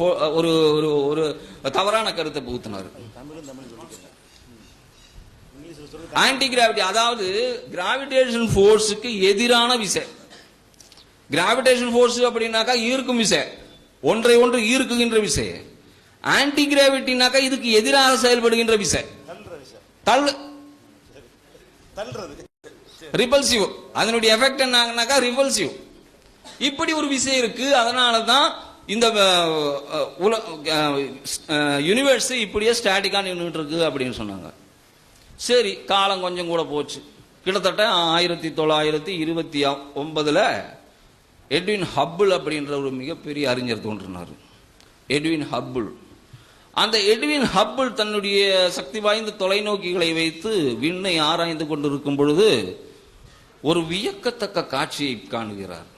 ஒரு ஒரு ஒரு தவறான கருத்தை புகுத்தினார். ஆன்டி கிராவிட்டி, அதாவது கிராவிடேஷன் போர்ஸுக்கு எதிரான விசை. கிராவிடேஷன் போர்ஸ் அப்படின்னாக்கா ஈர்க்கும் விசை, ஒன்றை ஒன்று ஈர்க்குகின்ற விசை. ஆன்டி கிராவிட்டினாக்கா இதுக்கு எதிராக செயல்படுகின்ற விசை, ரிபல்சிவ். அதனுடைய எஃபெக்ட் என்னன்னாக்கா ரிபல்சிவ். இப்படி ஒரு விஷயம் இருக்கு. அதனாலதான் இந்த யூனிவர்ஸ் இப்படியே ஸ்டாட்டிக்கா நின்றுட்டு இருக்கு அப்படின்னு சொன்னாங்க. சரி, காலம் கொஞ்சம் கூட போச்சு. கிட்டத்தட்ட 1929 எட்வின் ஹப்பிள் அப்படின்ற ஒரு மிகப்பெரிய அறிஞர் தோன்றினார். Edwin Hubble. அந்த எட்வின் ஹப்பிள் தன்னுடைய சக்தி வாய்ந்த தொலைநோக்கிகளை வைத்து விண்ணை ஆராய்ந்து கொண்டிருக்கும் பொழுது ஒரு வியக்கத்தக்க காட்சியை காணுகிறார்.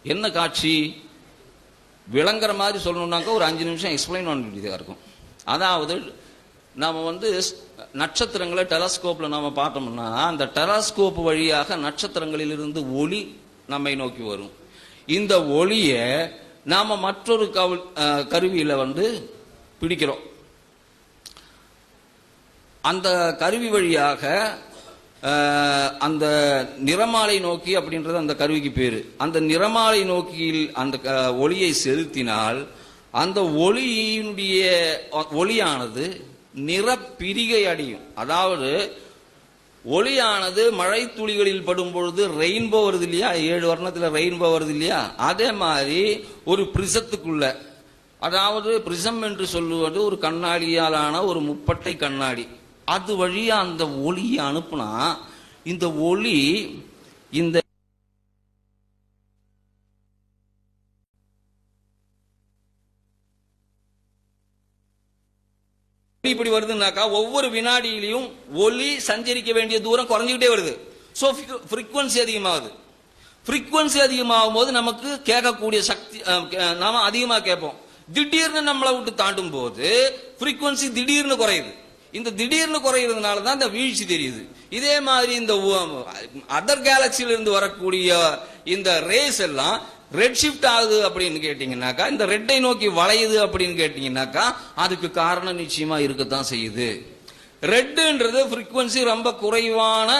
என்ன காட்சி? விளங்குற மாதிரி சொல்லணும்னாக்க ஒரு 5 நிமிஷம் எக்ஸ்பிளைன் பண்ண வேண்டியதாக இருக்கும். அதாவது நம்ம நட்சத்திரங்களை டெலஸ்கோப்ல நாம பார்த்தோம்னா அந்த டெலஸ்கோப் வழியாக நட்சத்திரங்களிலிருந்து ஒளி நம்மை நோக்கி வரும். இந்த ஒளியை நாம மற்றொரு கருவியில பிடிக்கிறோம். அந்த கருவி வழியாக அந்த நிறமாலை நோக்கி அப்படின்றது அந்த கருவிக்கு பேரு. அந்த நிறமாலை நோக்கியில் அந்த ஒளியை செலுத்தினால் அந்த ஒளியானது நிறப்பிரிகை அடையும். அதாவது ஒளியானது மழை துளிகளில் படும் பொழுது ரெயின்போ வருது இல்லையா, 7 வர்ணத்தில் ரெயின்போ வருது இல்லையா, அதே மாதிரி ஒரு பிரிசத்துக்குள்ள, அதாவது பிரிசம் என்று சொல்லுவது ஒரு கண்ணாடியாலான ஒரு முப்பட்டை கண்ணாடி, அது வழியா அந்த ஒளியை அனுப்புனா இந்த ஒளி இந்த இப்படி வருதுன்னாக்கா ஒவ்வொரு வினாடியிலையும் ஒளி சஞ்சரிக்க வேண்டிய தூரம் குறைஞ்சிக்கிட்டே வருது. சோ ஃப்ரீக்வன்சி அதிகமாகுது. ஃப்ரீக்வன்சி அதிகமாகும் போது நமக்கு கேட்கக்கூடிய சக்தி நாம அதிகமா கேட்போம். திடீர்னு நம்மளை விட்டு தாண்டும் போது ஃப்ரீக்வன்சி திடீர்னு குறையுது. இந்த திடீர்னு குறையிறதுனால தான் இந்த வீழ்ச்சி தெரியுது. இதே மாதிரி இந்த அதர் கேலக்சியில இருந்து வரக்கூடிய இந்த ரேஸ் எல்லாம் ரெட் ஷிஃப்ட் ஆகுது அப்படின்னு கேட்டீங்கன்னாக்கா, இந்த ரெட்டை நோக்கி வளையுது அப்படின்னு கேட்டீங்கன்னாக்கா அதுக்கு காரணம் நிச்சயமா இருக்கத்தான் செய்யுது. ரெட்டுன்றது ஃப்ரீக்வன்சி ரொம்ப குறைவான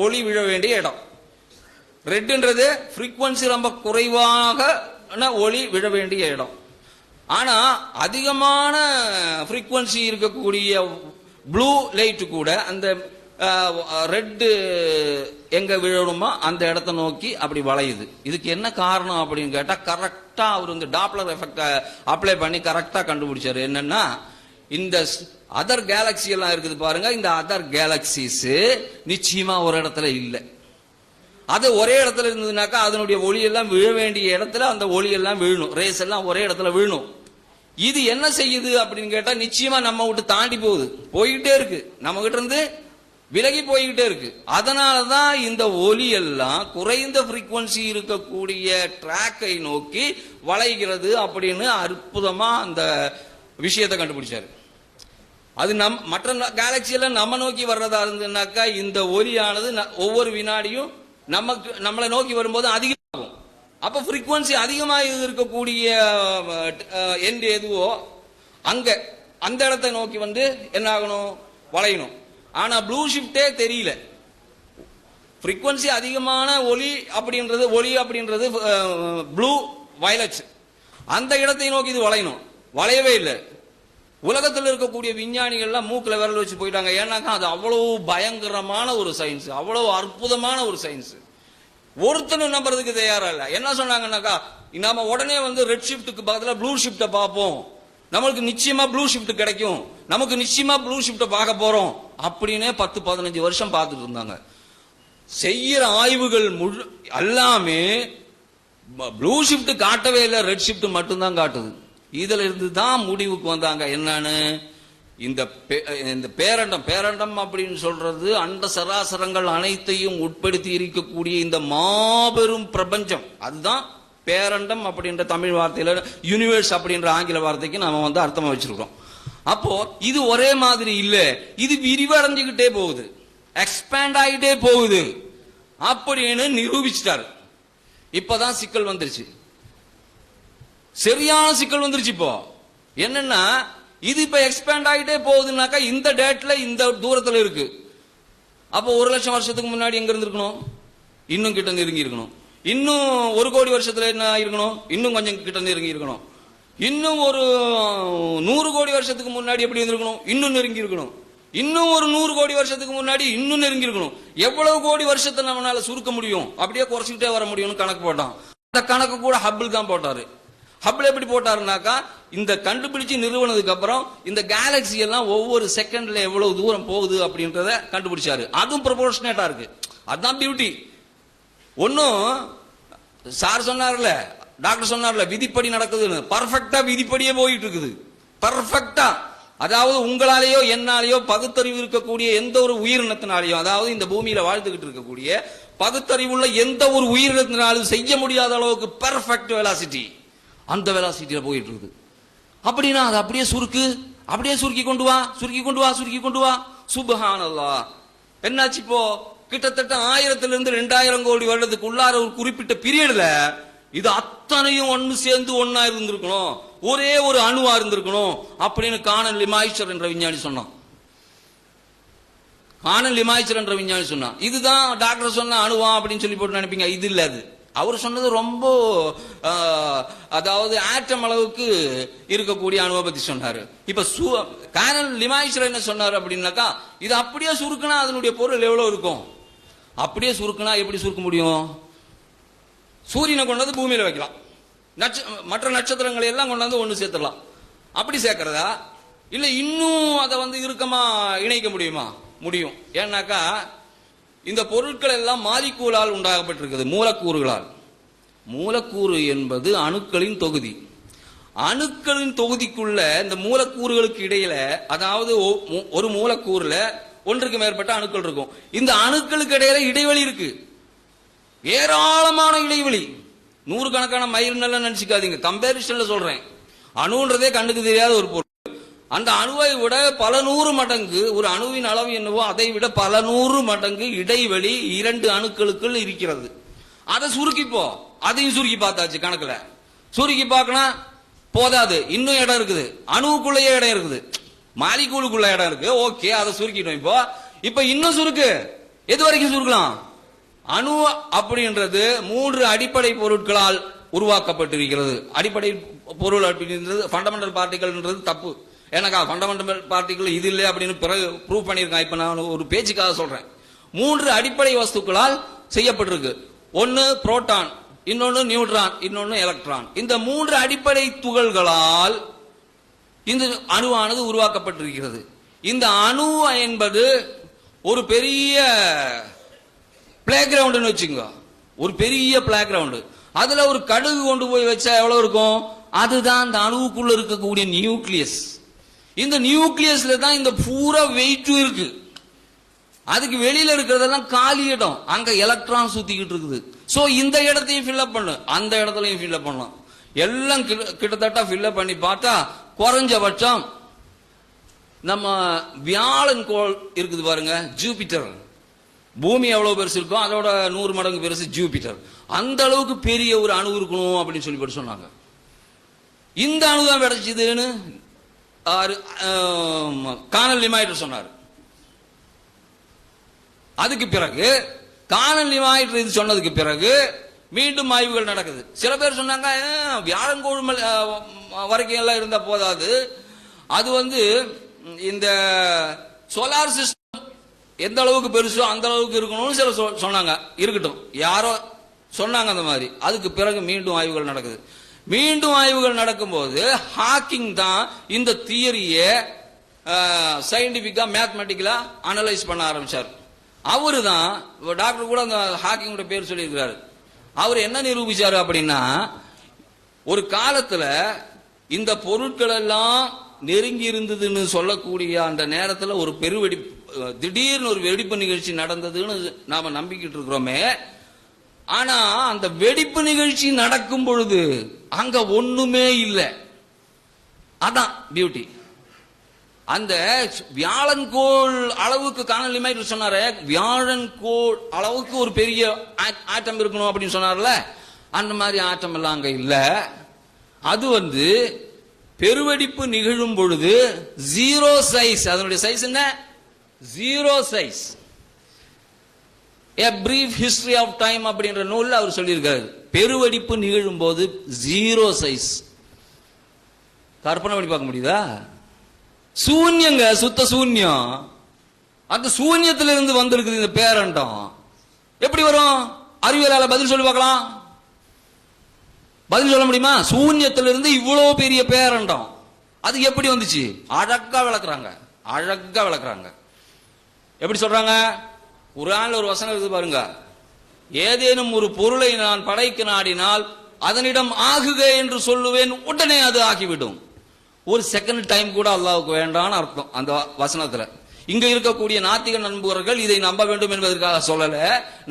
ஒளி விழ வேண்டிய இடம். ரெட்டுன்றது ஃப்ரீக்வன்சி ரொம்ப குறைவாக ஒளி விழ வேண்டிய இடம். ஆனா அதிகமான ஃப்ரீக்வன்சி இருக்கக்கூடிய ப்ளூ லைட் கூட அந்த ரெட் எங்க விழணுமா அந்த இடத்த நோக்கி அப்படி வளையுது. இதுக்கு என்ன காரணம் அப்படின்னு கேட்டா, கரெக்டா அவர் டாப்லர் எஃபெக்ட் அப்ளை பண்ணி கரெக்டா கண்டுபிடிச்சாரு. என்னன்னா, இந்த அதர் கேலக்சி எல்லாம் இருக்குது பாருங்க, இந்த அதர் கேலக்சிஸ் நிச்சயமா ஒரு இடத்துல இல்லை. அது ஒரே இடத்துல இருந்ததுனாக்கா அதனுடைய ஒளி எல்லாம் விழ வேண்டிய இடத்துல அந்த ஒளி எல்லாம் விழணும், ரேஸ் எல்லாம் ஒரே இடத்துல விழணும். இது என்ன செய்யுது அப்படின்னு கேட்டா, நிச்சயமா நம்ம விட்டு தாண்டி போய்கிட்டே இருக்கு, நம்ம கிட்ட இருந்து விலகி போய்கிட்டே இருக்கு. அதனாலதான் இந்த ஒலி எல்லாம் குறைந்த ஃப்ரீக்வன்சி இருக்கக்கூடிய ட்ராக்கை நோக்கி வளைகிறது அப்படின்னு அற்புதமா அந்த விஷயத்தை கண்டுபிடிச்சாரு. அது மற்ற கேலக்சி எல்லாம் நம்ம நோக்கி வர்றதா இருந்ததுனாக்கா இந்த ஒலியானது ஒவ்வொரு வினாடியும் நம்மளை நோக்கி வரும்போது அதிகமாகும். அப்ப ஃப்ரீக்வன்சி அதிகமாக இருக்கக்கூடிய எண்ட் எதுவோ அங்க அந்த இடத்தை நோக்கி என்ன ஆகணும், வளையணும். ஆனா ப்ளூ ஷிஃப்டே தெரியல. ஃப்ரீக்வன்சி அதிகமான ஒளி அப்படின்றது ப்ளூ வயலட், அந்த இடத்தை நோக்கி இது வளையணும், வளையவே இல்லை. உலகத்தில் இருக்கக்கூடிய விஞ்ஞானிகள்லாம் மூக்கில் விரல் வச்சு போயிட்டாங்க. ஏன்னாக்கா அது அவ்வளவு பயங்கரமான ஒரு சயின்ஸ், அவ்வளவு அற்புதமான ஒரு சயின்ஸ். ஒருத்தனும் நம்புறதுக்கு தயாரா இல்ல. என்ன சொன்னாங்கன்னாக்கா, நாம உடனே ரெட் ஷிஃப்ட்டுக்கு பக்கத்துல ப்ளூ ஷிஃப்ட பார்ப்போம், நம்மளுக்கு நிச்சயமா ப்ளூ ஷிஃப்ட் கிடைக்கும், நமக்கு நிச்சயமா ப்ளூ ஷிஃப்ட பார்க்க போறோம் அப்படின்னு 10-15 வருஷம் பார்த்துட்டு இருந்தாங்க. செய்யற ஆய்வுகள் எல்லாமே ப்ளூ ஷிஃப்ட் காட்டவே இல்லை, ரெட் ஷிஃப்ட் மட்டும்தான் காட்டுது. இதுல இருந்து தான் முடிவுக்கு வந்தாங்க. என்னன்னு, இந்த பேரண்டம் அப்படின்னு சொல்றது அண்ட சராசரங்கள் அனைத்தையும் உட்படுத்தி இருக்கக்கூடிய இந்த மாபெரும் பிரபஞ்சம், அதுதான் பேரண்டம் அப்படின்ற தமிழ் வார்த்தையில யூனிவர்ஸ் அப்படின்ற ஆங்கில வார்த்தைக்கு நாம அர்த்தமா வச்சிருக்கோம். அப்போ இது ஒரே மாதிரி இல்ல, இது விரிவடைஞ்சுக்கிட்டே போகுது, எக்ஸ்பேண்ட் ஆகிட்டே போகுது அப்படின்னு நிரூபிச்சிட்டாரு. இப்பதான் சிக்கல் வந்துருச்சு. சரியான சிக்கல் வந்துருச்சு. இப்போ என்னன்னா இது இப்ப எக்ஸ்பேண்ட் ஆகிட்டே போகுதுன்னாக்கா இந்த டேட்ல இந்த தூரத்துல இருக்கு. அப்போ 1,00,000 வருஷத்துக்கு முன்னாடி எங்க இருந்திருக்கணும்? இன்னும் கிட்ட நெருங்கி இருக்கணும். இன்னும் 1,00,00,000 வருஷத்துல என்ன இருக்கணும்? இன்னும் கொஞ்சம் கிட்ட நெருங்கி இருக்கணும். இன்னும் ஒரு 100,00,00,000 வருஷத்துக்கு முன்னாடி எப்படி இருந்திருக்கணும்? இன்னும் நெருங்கி இருக்கணும். இன்னும் ஒரு 100,00,00,000 வருஷத்துக்கு முன்னாடி இன்னும் நெருங்கி இருக்கணும். எவ்வளவு கோடி வருஷத்தை நம்மளால சுருக்க முடியும், அப்படியே குறைச்சிக்கிட்டே வர முடியும்னு கணக்கு போட்டான். அந்த கணக்கு கூட ஹப்பிள் தான் போட்டாரு. ஹப்பிள் எப்படி போட்டாருனாக்கா, இந்த கண்டுபிடிச்சு நிறுவனதுக்கு அப்புறம் இந்த கேலக்சி எல்லாம் ஒவ்வொரு செகண்ட்ல எவ்வளவு தூரம் போகுது அப்படின்றத கண்டுபிடிச்சாரு. அதுவும் ப்ரொபோர்ஷனேட்டா இருக்கு. அதுதான் பியூட்டி. ஒன்னும் சார் சொன்னார்ல, டாக்டர் சொன்னார்ல, விதிப்படி நடக்குதுன்னு. பர்ஃபெக்டா விதிப்படியே போயிட்டு இருக்குது. பர்ஃபெக்டா. அதாவது உங்களாலேயோ என்னாலேயோ பகுத்தறிவு இருக்கக்கூடிய எந்த ஒரு உயிரினத்தினாலேயோ, அதாவது இந்த பூமியில வாழ்ந்துகிட்டு இருக்கக்கூடிய பகுத்தறிவுள்ள எந்த ஒரு உயிரினத்தினாலும் செய்ய முடியாத அளவுக்கு பெர்ஃபெக்ட் வெலாசிட்டி, அந்த வெலாசிட்டியில போயிட்டு இருக்குது. அப்படின்னா அது அப்படியே சுருக்கு, அப்படியே சுருக்கி கொண்டு வா, சுருக்கி கொண்டு வா, சுருக்கி கொண்டு வா. சுப்ஹானல்லாஹ். என்னாச்சு இப்போ? கிட்டத்தட்ட 1000 to 2000 கோடி வருடத்துக்கு உள்ளார ஒரு குறிப்பிட்ட பீரியட்ல இது அத்தனையும் ஒன்னு சேர்ந்து ஒன்னா இருந்திருக்கணும், ஒரே ஒரு அணுவா இருந்திருக்கணும் அப்படின்னு கானல் லிமாய்ச்சர் என்ற விஞ்ஞானி சொன்னான். கானல் லிமாய்ச்சர் என்ற விஞ்ஞானி சொன்னான். இதுதான் டாக்டர் சொன்ன அணுவா அப்படின்னு சொல்லி போட்டு நினைப்பீங்க. இது இல்ல. அது அவர் சொன்னது ரொம்ப அதாவது ஆட்டம் அளவுக்கு இருக்கக்கூடிய அணுவை பத்தி சொன்னாரு. இப்ப கானல் லிமாய்ச்சர் என்ன சொன்னாரு அப்படின்னாக்கா, இது அப்படியே சுருக்குனா அதனுடைய பொருள் எவ்வளவு இருக்கும்? அப்படியே சுருக்குனா எப்படி சுருக்க முடியும்? சூரியனை கொண்டு வந்து பூமியில வைக்கலாம், மற்ற நட்சத்திரங்களை எல்லாம் கொண்டாந்து ஒண்ணு சேர்த்துடலாம். அப்படி சேர்க்கிறதா இல்ல இன்னும் அதை வந்து இறுக்கமா இணைக்க முடியுமா? முடியும். ஏன்னாக்கா இந்த பொருட்கள் எல்லாம் மாலிக்கூலால் உண்டாகப்பட்டிருக்கிறது, மூலக்கூறுகளால். மூலக்கூறு என்பது அணுக்களின் தொகுதி. அணுக்களின் தொகுதிக்குள்ள இந்த மூலக்கூறுகளுக்கு இடையில, அதாவது ஒரு மூலக்கூறுல ஒன்றுக்கு மேற்பட்ட அணுக்கள் இருக்கும். இந்த அணுக்களுக்கு இடையில இடைவெளி இருக்கு, ஏராளமான இடைவெளி. 100 கணக்கான மைல் நினைச்சுக்காதீங்க, கம்பேரிசன்ல சொல்றேன். அணுன்றதே கண்ணுக்கு தெரியாத ஒரு பொருள். அந்த அணுவை விட பல 100 மடங்கு, ஒரு அணுவின் அளவு என்னவோ அதை விட பல 100 மடங்கு இடைவெளி 2 அணுக்களுக்குள் இருக்கிறது. அதை சுருக்கிப்போ, அதையும் சுருக்கி பார்த்தாச்சு கணக்குல. சுருக்கி பார்க்கணும் போதாது, இன்னும் இடம் இருக்குது. அணுவுக்குள்ளேயே இடம் இருக்குது, மாலிகூலுக்குள்ள இடம் இருக்கு. ஓகே, அதை சுருக்கிட்டோம். இப்ப இன்னும் சுருக்கு. எது வரைக்கும் சுருக்கலாம்? அணு அப்படின்றது 3 அடிப்படை பொருட்களால் உருவாக்கப்பட்டிருக்கிறது. அடிப்படை பொருள் அப்படின்றது ஃபண்டமெண்டல் பார்ட்டிகள்ன்றது தப்பு. ஏன்னாக்கா ஃபண்டமெண்டல் பார்ட்டிகல் இது இல்லை அப்படின்னு பிறகு ப்ரூவ் பண்ணியிருக்கான். இப்ப நான் ஒரு பேச்சுக்காக சொல்றேன். 3 அடிப்படை வஸ்துக்களால் செய்யப்பட்டிருக்கு. ஒன்னு புரோட்டான், இன்னொன்னு நியூட்ரான், இன்னொன்னு எலக்ட்ரான். இந்த 3 அடிப்படை துகள்களால் இந்த அணுவானது உருவாக்கப்பட்டிருக்கிறது. இந்த அணு என்பது ஒரு பெரிய பிளே கிரவுண்ட் வச்சுங்க, ஒரு பெரிய பிளே கிரவுண்ட். அதுல ஒரு கடுகு கொண்டு போய் வச்சா எவ்வளவு இருக்கும்? அதுதான் அந்த அணுவுக்குள்ள இருக்கக்கூடிய நியூக்ளியஸ். இந்த நியூக்ளியஸ்ல தான் இந்த பூரா வெயிட்டும் இருக்கு. அதுக்கு வெளியில இருக்கிறதெல்லாம் காலி இடம், அங்க எலக்ட்ரான் சுத்திக்கிட்டு இருக்குது. சோ இந்த இடத்தையும் ஃபில்அப் பண்ணு, அந்த இடத்துலயும் ஃபில்அப் பண்ணலாம். எல்லாம் கிட்டத்தட்ட ஃபில்அப் பண்ணி பார்த்தா குறைஞ்சபட்சம் நம்ம வியாழன் கோள் இருக்குது பாருங்க, ஜூபிட்டர். பூமி எவ்வளவு பெருசு இருக்கும் அதோட 100 மடங்கு பெருசு ஜூபிட்டர். அந்த அளவுக்கு பெரிய ஒரு அணு இருக்கணும் அப்படின்னு சொல்லி சொன்னாங்க. இந்த அணு தான் கிடைச்சதுன்னு கானல் லிமாய்ட்டர் சொன்னார். அதுக்கு பிறகு கானல் லிமாய்ட்டர் இது சொன்னதுக்கு பிறகு மீண்டும் ஆய்வுகள் நடக்குது. சில பேர் சொன்னாங்க வியாழங்கோள் வரைக்கும் எல்லாம் இருந்தா போதாது, அது வந்து இந்த சோலார் சிஸ்டம் எந்த அளவுக்கு பெருசோ அந்த அளவுக்கு இருக்கணும்னு சில சொன்னாங்க. இருக்கட்டும், யாரோ சொன்னாங்க அந்த மாதிரி. அதுக்கு பிறகு மீண்டும் ஆய்வுகள் நடக்குது. மீண்டும் ஆய்வுகள் நடக்கும்போது ஹாக்கிங் தான் இந்த தியரியை சயின்டிபிக்கா மேத்தமெட்டிக்கலா அனலைஸ் பண்ண ஆரம்பிச்சார். அவரு தான் டாக்டர் கூட அந்த ஹாக்கிங்கோட பேர் சொல்லியிருக்கிறாரு. அவர் என்ன நிரூபிச்சாரு அப்படின்னா, ஒரு காலத்துல இந்த பொருட்கள் எல்லாம் நெருங்கி இருந்ததுன்னு சொல்லக்கூடிய அந்த நேரத்தில் ஒரு திடீர்னு ஒரு வெடிப்பு நிகழ்ச்சி நடந்ததுன்னு நாம நம்பிக்கிட்டு இருக்கிறோமே. ஆனா அந்த வெடிப்பு நிகழ்ச்சி நடக்கும் பொழுது அங்க ஒண்ணுமே இல்லை. அதான் பியூட்டி. அந்த வியாழன்கோள் அளவுக்கு கானல் லிமாய்ட்டர் சொன்னாரு, வியாழன்கோள் அளவுக்கு ஒரு பெரிய ஆட்டம் இருக்கணும் அப்படின்னு சொன்னார்ல, அந்த மாதிரி ஆட்டம் எல்லாம் அங்க இல்ல. அது பெருவெடிப்பு நிகழும் பொழுது ஜீரோ சைஸ். அதனுடைய சைஸ் என்ன? Zero size. A brief history of time அப்படின்ற நூல்ல அவர் சொல்லியிருக்காரு. பெருவெடிப்பு நிகழும் போது ஜீரோ சைஸ். கற்பனை பண்ணி பார்க்க முடியுதா? சூன்யங்க, சுத்த சூன்யம். அந்த சூன்யத்திலிருந்து வந்திருக்குது இந்த பேரண்டம். எப்படி வரும்? அறிவியலால பதில் சொல்லி பார்க்கலாம். பதில் சொல்ல முடியுமா? சூன்யத்திலிருந்து இவ்வளவு பெரிய பேரண்டம் அது எப்படி வந்துச்சு? அழகா விளக்குறாங்க, அழகா விளக்குறாங்க. எப்படி சொல்றாங்க? குர்ஆன்ல ஒரு வசனம் இருக்கு பாருங்க. ஏதேனும் ஒரு பொருளை நான் படைக்க நாடினால் அதனிடம் ஆகுக என்று சொல்லுவேன், உடனே அது ஆகிவிடும். ஒரு செகண்ட் டைம் கூட அல்லாஹ்வுக்கு வேண்டாம்னு அர்த்தம் அந்த வசனத்துல. இங்க இருக்கக்கூடிய நாத்திக நண்பர்கள் இதை நம்ப வேண்டும் என்பதற்காக சொல்லல,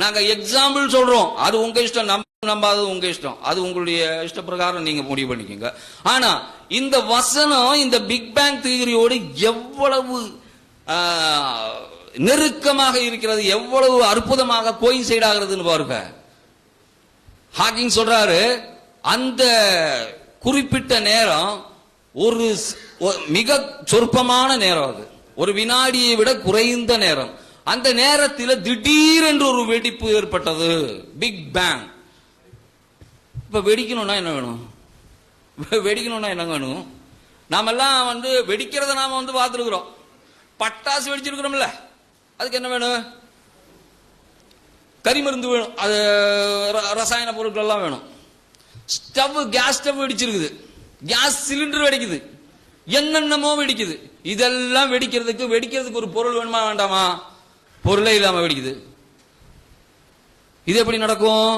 நாங்க எக்ஸாம்பிள் சொல்றோம். அது உங்க இஷ்டம், நம்பாதது உங்க இஷ்டம், அது உங்களுடைய இஷ்ட பிரகாரம் நீங்க முடிவு பண்ணிக்கோங்க. ஆனா இந்த வசனம் இந்த பிக் பேங் தியரியோடு எவ்வளவு நெருக்கமாக இருக்கிறது, எவ்வளவு அற்புதமாக கோயின்சைட் ஆகிறதுன்னு பாருங்க. ஹாக்கிங் சொல்றாரு, அந்த குறிப்பிட்ட நேரம் ஒரு மிக சொற்பமான நேரம், அது ஒரு வினாடியை விட குறைந்த நேரம். அந்த நேரத்தில் திடீரென்று ஒரு வெடிப்பு ஏற்பட்டது, பிக் பேங். இப்ப வெடிக்கணும்னா என்ன வேணும்? வெடிக்கணும்னா என்ன வேணும்? நாமெல்லாம் வெடிக்கிறத நாம பார்த்துருக்கிறோம். பட்டாசு வெடிச்சிருக்கிறோம்ல, அதுக்கு என்ன வேணும்? கரிமருந்து வேணும், அது ரசாயன பொருட்கள் எல்லாம் வேணும். ஸ்டவ், கேஸ் ஸ்டவ் வெடிச்சிருக்குது, கேஸ் சிலிண்டர் வெடிக்குது, என்னென்னமோ வெடிக்குது. இதெல்லாம் வெடிக்கிறதுக்கு ஒரு பொருள் வேணுமா வேண்டாமா? பொருளே இல்லாம வெடிக்குது. இது எப்படி நடக்கும்?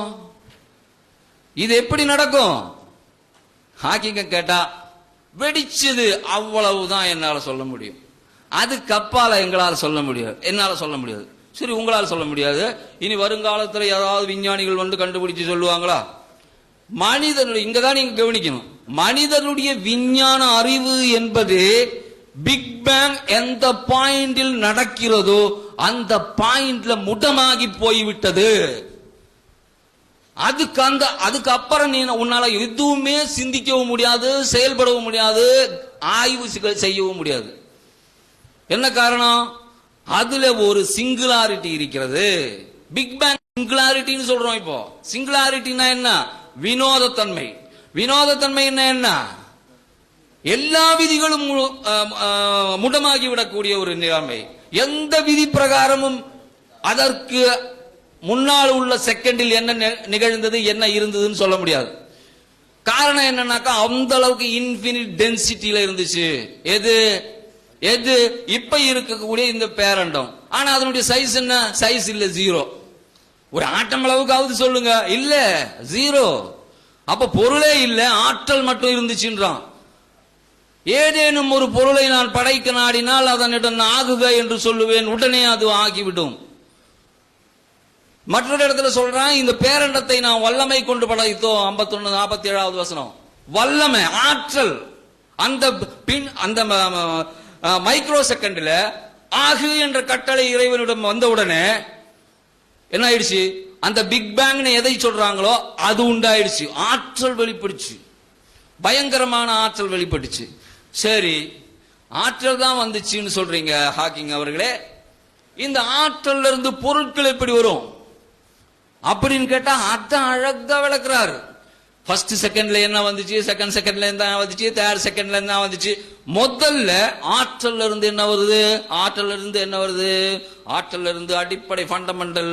இது எப்படி நடக்கும்? ஹாக்கிங்க கேட்டா வெடிச்சது, அவ்வளவுதான் என்னால சொல்ல முடியும். அது கப்பால எங்களால சொல்ல முடியாது, என்னால சொல்ல முடியாது. சரி, உங்களால சொல்ல முடியாது. இனி வருங்காலத்தில் ஏதாவது விஞ்ஞானிகள் கண்டுபிடிச்சு சொல்லுவாங்களா? மனிதனுடைய, இங்கதான் நீங்க கவனிக்கணும், மனிதனுடைய விஞ்ஞான அறிவு என்பது பிக் பேங் எந்த பாயிண்டில் நடக்கிறதோ அந்த பாயிண்ட்ல முடமாகி போய்விட்டது. அதுக்கு அப்புறம் நீ உன்னால எதுவுமே சிந்திக்கவும் முடியாது, செயல்படவும் முடியாது, ஆய்வு செய்யவும் முடியாது. என்ன காரணம்? அதுல ஒரு சிங்குலாரிட்டி இருக்கிறது. பிக் பேங் சிங்குலாரிட்டின்னு சொல்றோம். இப்போ சிங்குலாரிட்டினா என்ன? வினோதத்தன்மை. வினோதத்தன்மை என்ன? எல்லா விதிகளும் முடமாகி விடக்கூடிய ஒரு நிலைமை. எந்த விதி பிரகாரமும் அதற்கு முன்னால் உள்ள செகண்டில் என்ன நிகழ்ந்தது, என்ன இருந்ததுன்னு சொல்ல முடியாது. காரணம் என்னன்னாக்கா, அந்த அளவுக்கு இன்ஃபினிட் டென்சிட்டியில இருந்துச்சு. எது இப்ப இருக்கக்கூடிய இந்த பேரண்டம். ஆனா அதனுடைய சைஸ் என்ன? சைஸ் இல்ல, ஜீரோ. ஒரு ஆட்டம் அளவுக்காவது சொல்லுங்க, இல்ல, ஜீரோ. அப்ப பொருளே இல்ல, ஆற்றல் மட்டும் இருந்துச்சுன்றான். ஏதேனும் ஒரு பொருளை நான் படைக்க நாடினால் அதனிடம் ஆகுக என்று சொல்லுவேன், உடனே அது ஆகிவிடும். மற்றொரு இடத்துல சொல்றான், இந்த பேரண்டத்தை நான் வல்லமை கொண்டு படைத்தோம். 51-47 வசனம். வல்லமை, ஆற்றல். அந்த மைக்ரோ செகண்ட்ல ஆகு என்ற கட்டளை இறைவனிடம் வந்தவுடனே என்ன ஆயிடுச்சு? அந்த பிக் பேங் எதை சொல்றாங்களோ அது உண்டாயிடுச்சு. ஆற்றல் வெளிப்படுச்சு, பயங்கரமான ஆற்றல் வெளிப்பட்டுச்சு. சரி, ஆற்றல் தான் வந்துச்சுன்னு சொல்றீங்க ஹாக்கிங் அவர்களே. இந்த ஆற்றல்ல இருந்து பொருட்கள் எப்படி வரும் அப்படின்னு கேட்டா அதான் அழகா விளக்குறாரு. ஃபர்ஸ்ட் செகண்ட்ல என்ன வந்துச்சு, செகண்ட் செகண்ட்ல என்ன வந்துச்சு, தேர்ட் செகண்ட்ல என்ன வந்துச்சு. முதல்ல ஆற்றல்ல இருந்து என்ன வருது? ஆற்றல்ல இருந்து அடிப்படை ஃபண்டமெண்டல்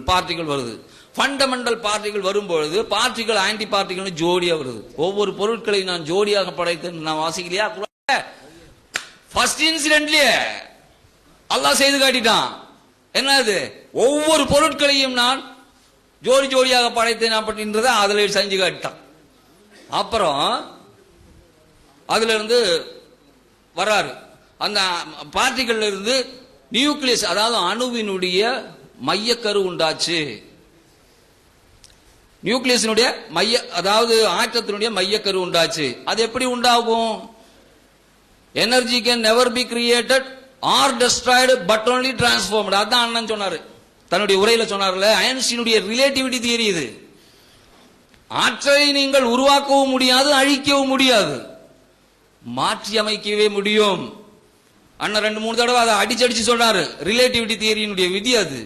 பார்ட்டிகள் வருது. ஃபண்டமெண்டல் பார்ட்டிகள் வரும்பொழுது பார்ட்டிகள் ஆன்டி பார்ட்டிகள் ஜோடியா வருது. ஒவ்வொரு பொருட்களை நான் ஜோடியாக படைத்தேன் நான் வாசிக்கலையா? ஃபர்ஸ்ட் இன்சிடென்ட்லயே அல்லாஹ் செய்து காட்டிட்டான். என்னது? ஒவ்வொரு பொருட்களையும் நான் ஜோடி ஜோடியாக படைத்தேன் அப்படின்றத அதுல செஞ்சு காட்டான். அப்புறம் அதுல இருந்து வராரு. அந்த பார்ட்டிகள்ல இருந்து நியூக்ளியஸ், அதாவது அணுவினுடைய மையக்கரு உண்டாச்சு. நியூக்ளியஸினுடைய அதாவது ஆற்றத்தினுடைய மையக்கரு உண்டாச்சு. அது எப்படி உண்டாகும்? Energy can never be created R destroyed but only transformed. அதான் அண்ணன் சொன்னாரு தன்னுடைய உரையில, சொன்னார்ல, ஐன்ஸ்டீனுடைய ரிலேட்டிவிட்டி தியரி இது. ஆற்றலை நீங்கள் உருவாக்கவும் முடியாது, அழிக்கவும் முடியாது, மாற்றி அமைக்கவே முடியும். அண்ணன் 2-3 தடவை அதை அடிச்சு சொல்றாரு. ரிலேட்டிவிட்டி தியரியினுடைய விதி அது.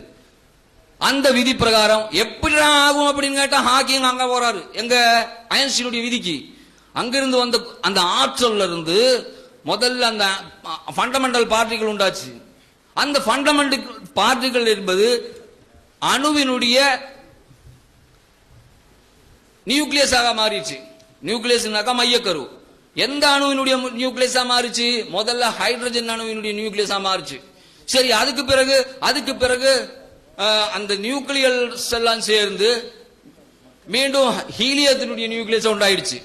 அந்த விதி பிரகாரம் எப்படி ஆகும் அப்படின்னு கேட்டா ஹாக்கிங் அங்க போறாரு, எங்க ஐன்ஸ்டீனுடைய விதிக்கு. அங்கிருந்து வந்த அந்த ஆற்றல்ல இருந்து முதல்ல அந்த ஃபண்டமெண்டல் பார்ட்டிகள் உண்டாச்சு. அந்த ஃபண்டமெண்டல் பார்ட்டிகள் என்பது அணுவினுடைய நியூக்ளியஸாக மாறிடுச்சு. நியூக்ளியஸ்னாக்கா மையக்கரு. எந்த அணுவினுடைய நியூக்ளியஸா மாறிச்சு? முதல்ல ஹைட்ரஜன் அணுவினுடைய நியூக்ளியஸா மாறிச்சு. சரி, அதுக்கு பிறகு அந்த நியூக்ளியஸ் எல்லாம் சேர்ந்து மீண்டும் ஹீலியத்தினுடைய நியூக்ளியஸ் உண்டாயிடுச்சு.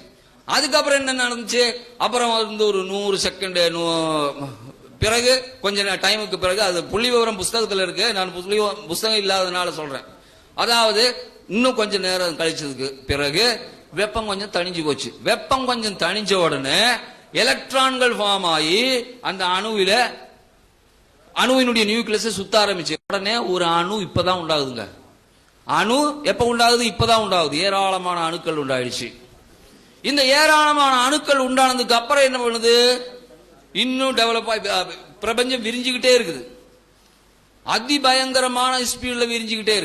அதுக்கப்புறம் என்ன நடந்துச்சு? அப்புறம் வந்து ஒரு 100 செகண்ட் பிறகு கொஞ்ச டைமுக்கு பிறகு, அது புள்ளி விவரம் புஸ்தகத்தில் இருக்கு, நான் புஸ்தகம் இல்லாததுனால சொல்றேன். அதாவது இன்னும் கொஞ்ச நேரம் கழிச்சதுக்கு பிறகு வெப்பம் கொஞ்சம் தணிஞ்சு போச்சு. வெப்பம் கொஞ்சம் தணிஞ்ச உடனே எலக்ட்ரான்கள் ஃபார்ம் ஆகி அந்த அணுவினுடைய நியூக்ளியஸை சுத்த ஆரம்பிச்சு. உடனே ஒரு அணு இப்பதான் உண்டாகுதுங்க. அணு எப்ப உண்டாகுது? இப்பதான் உண்டாகுது. ஏராளமான அணுக்கள் உண்டாயிடுச்சு. இந்த ஏராளமான அணுக்கள் உண்டானதுக்கு அப்புறம் என்ன பண்ணுது? இன்னும் டெவலப் ஆகி பிரபஞ்சம் விரிஞ்சுக்கிட்டே இருக்குது. அதிபயங்கரமான ஸ்பீட்ல விரிஞ்சுக்கிட்டே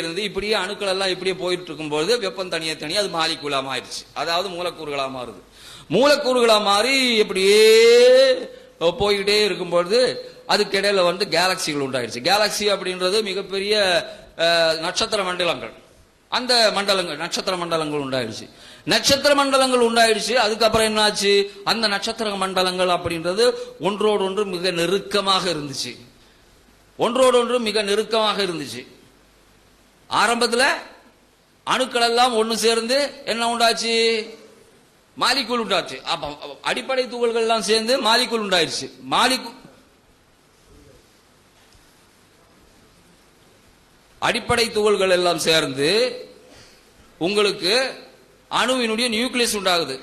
இருந்து இப்படியே அணுக்கள் எல்லாம் இப்படியே போயிட்டு இருக்கும்போது வெப்பம் தனியா அது மாலிகுலா மாறிடுச்சு. அதாவது மூலக்கூறுகளா மாறுது. மூலக்கூறுகளா மாறி இப்படியே போய்கிட்டே இருக்கும்போது அதுக்கு இடையில வந்து கேலக்சிகள் உண்டாயிடுச்சு. கேலக்சி அப்படின்றது மிகப்பெரிய நட்சத்திர மண்டலங்கள். அந்த மண்டலங்கள் நட்சத்திர மண்டலங்கள் உண்டாயிடுச்சு. அதுக்கப்புறம் என்னாச்சு? அந்த நட்சத்திர மண்டலங்கள் அப்படின்றது ஒன்றோடு மிக நெருக்கமாக இருந்துச்சு. ஆரம்பத்தில் அணுக்கள் எல்லாம் ஒன்று சேர்ந்து என்ன உண்டாச்சு? மாலிகுல் உண்டாச்சு. அப்ப அடிப்படை துகள்கள் எல்லாம் சேர்ந்து மாலிகுல் உண்டாயிருச்சு. அடிப்படை துகள்கள் எல்லாம் சேர்ந்து உங்களுக்கு அணுவினுடைய நியூக்ளியஸ் உண்டாகுது.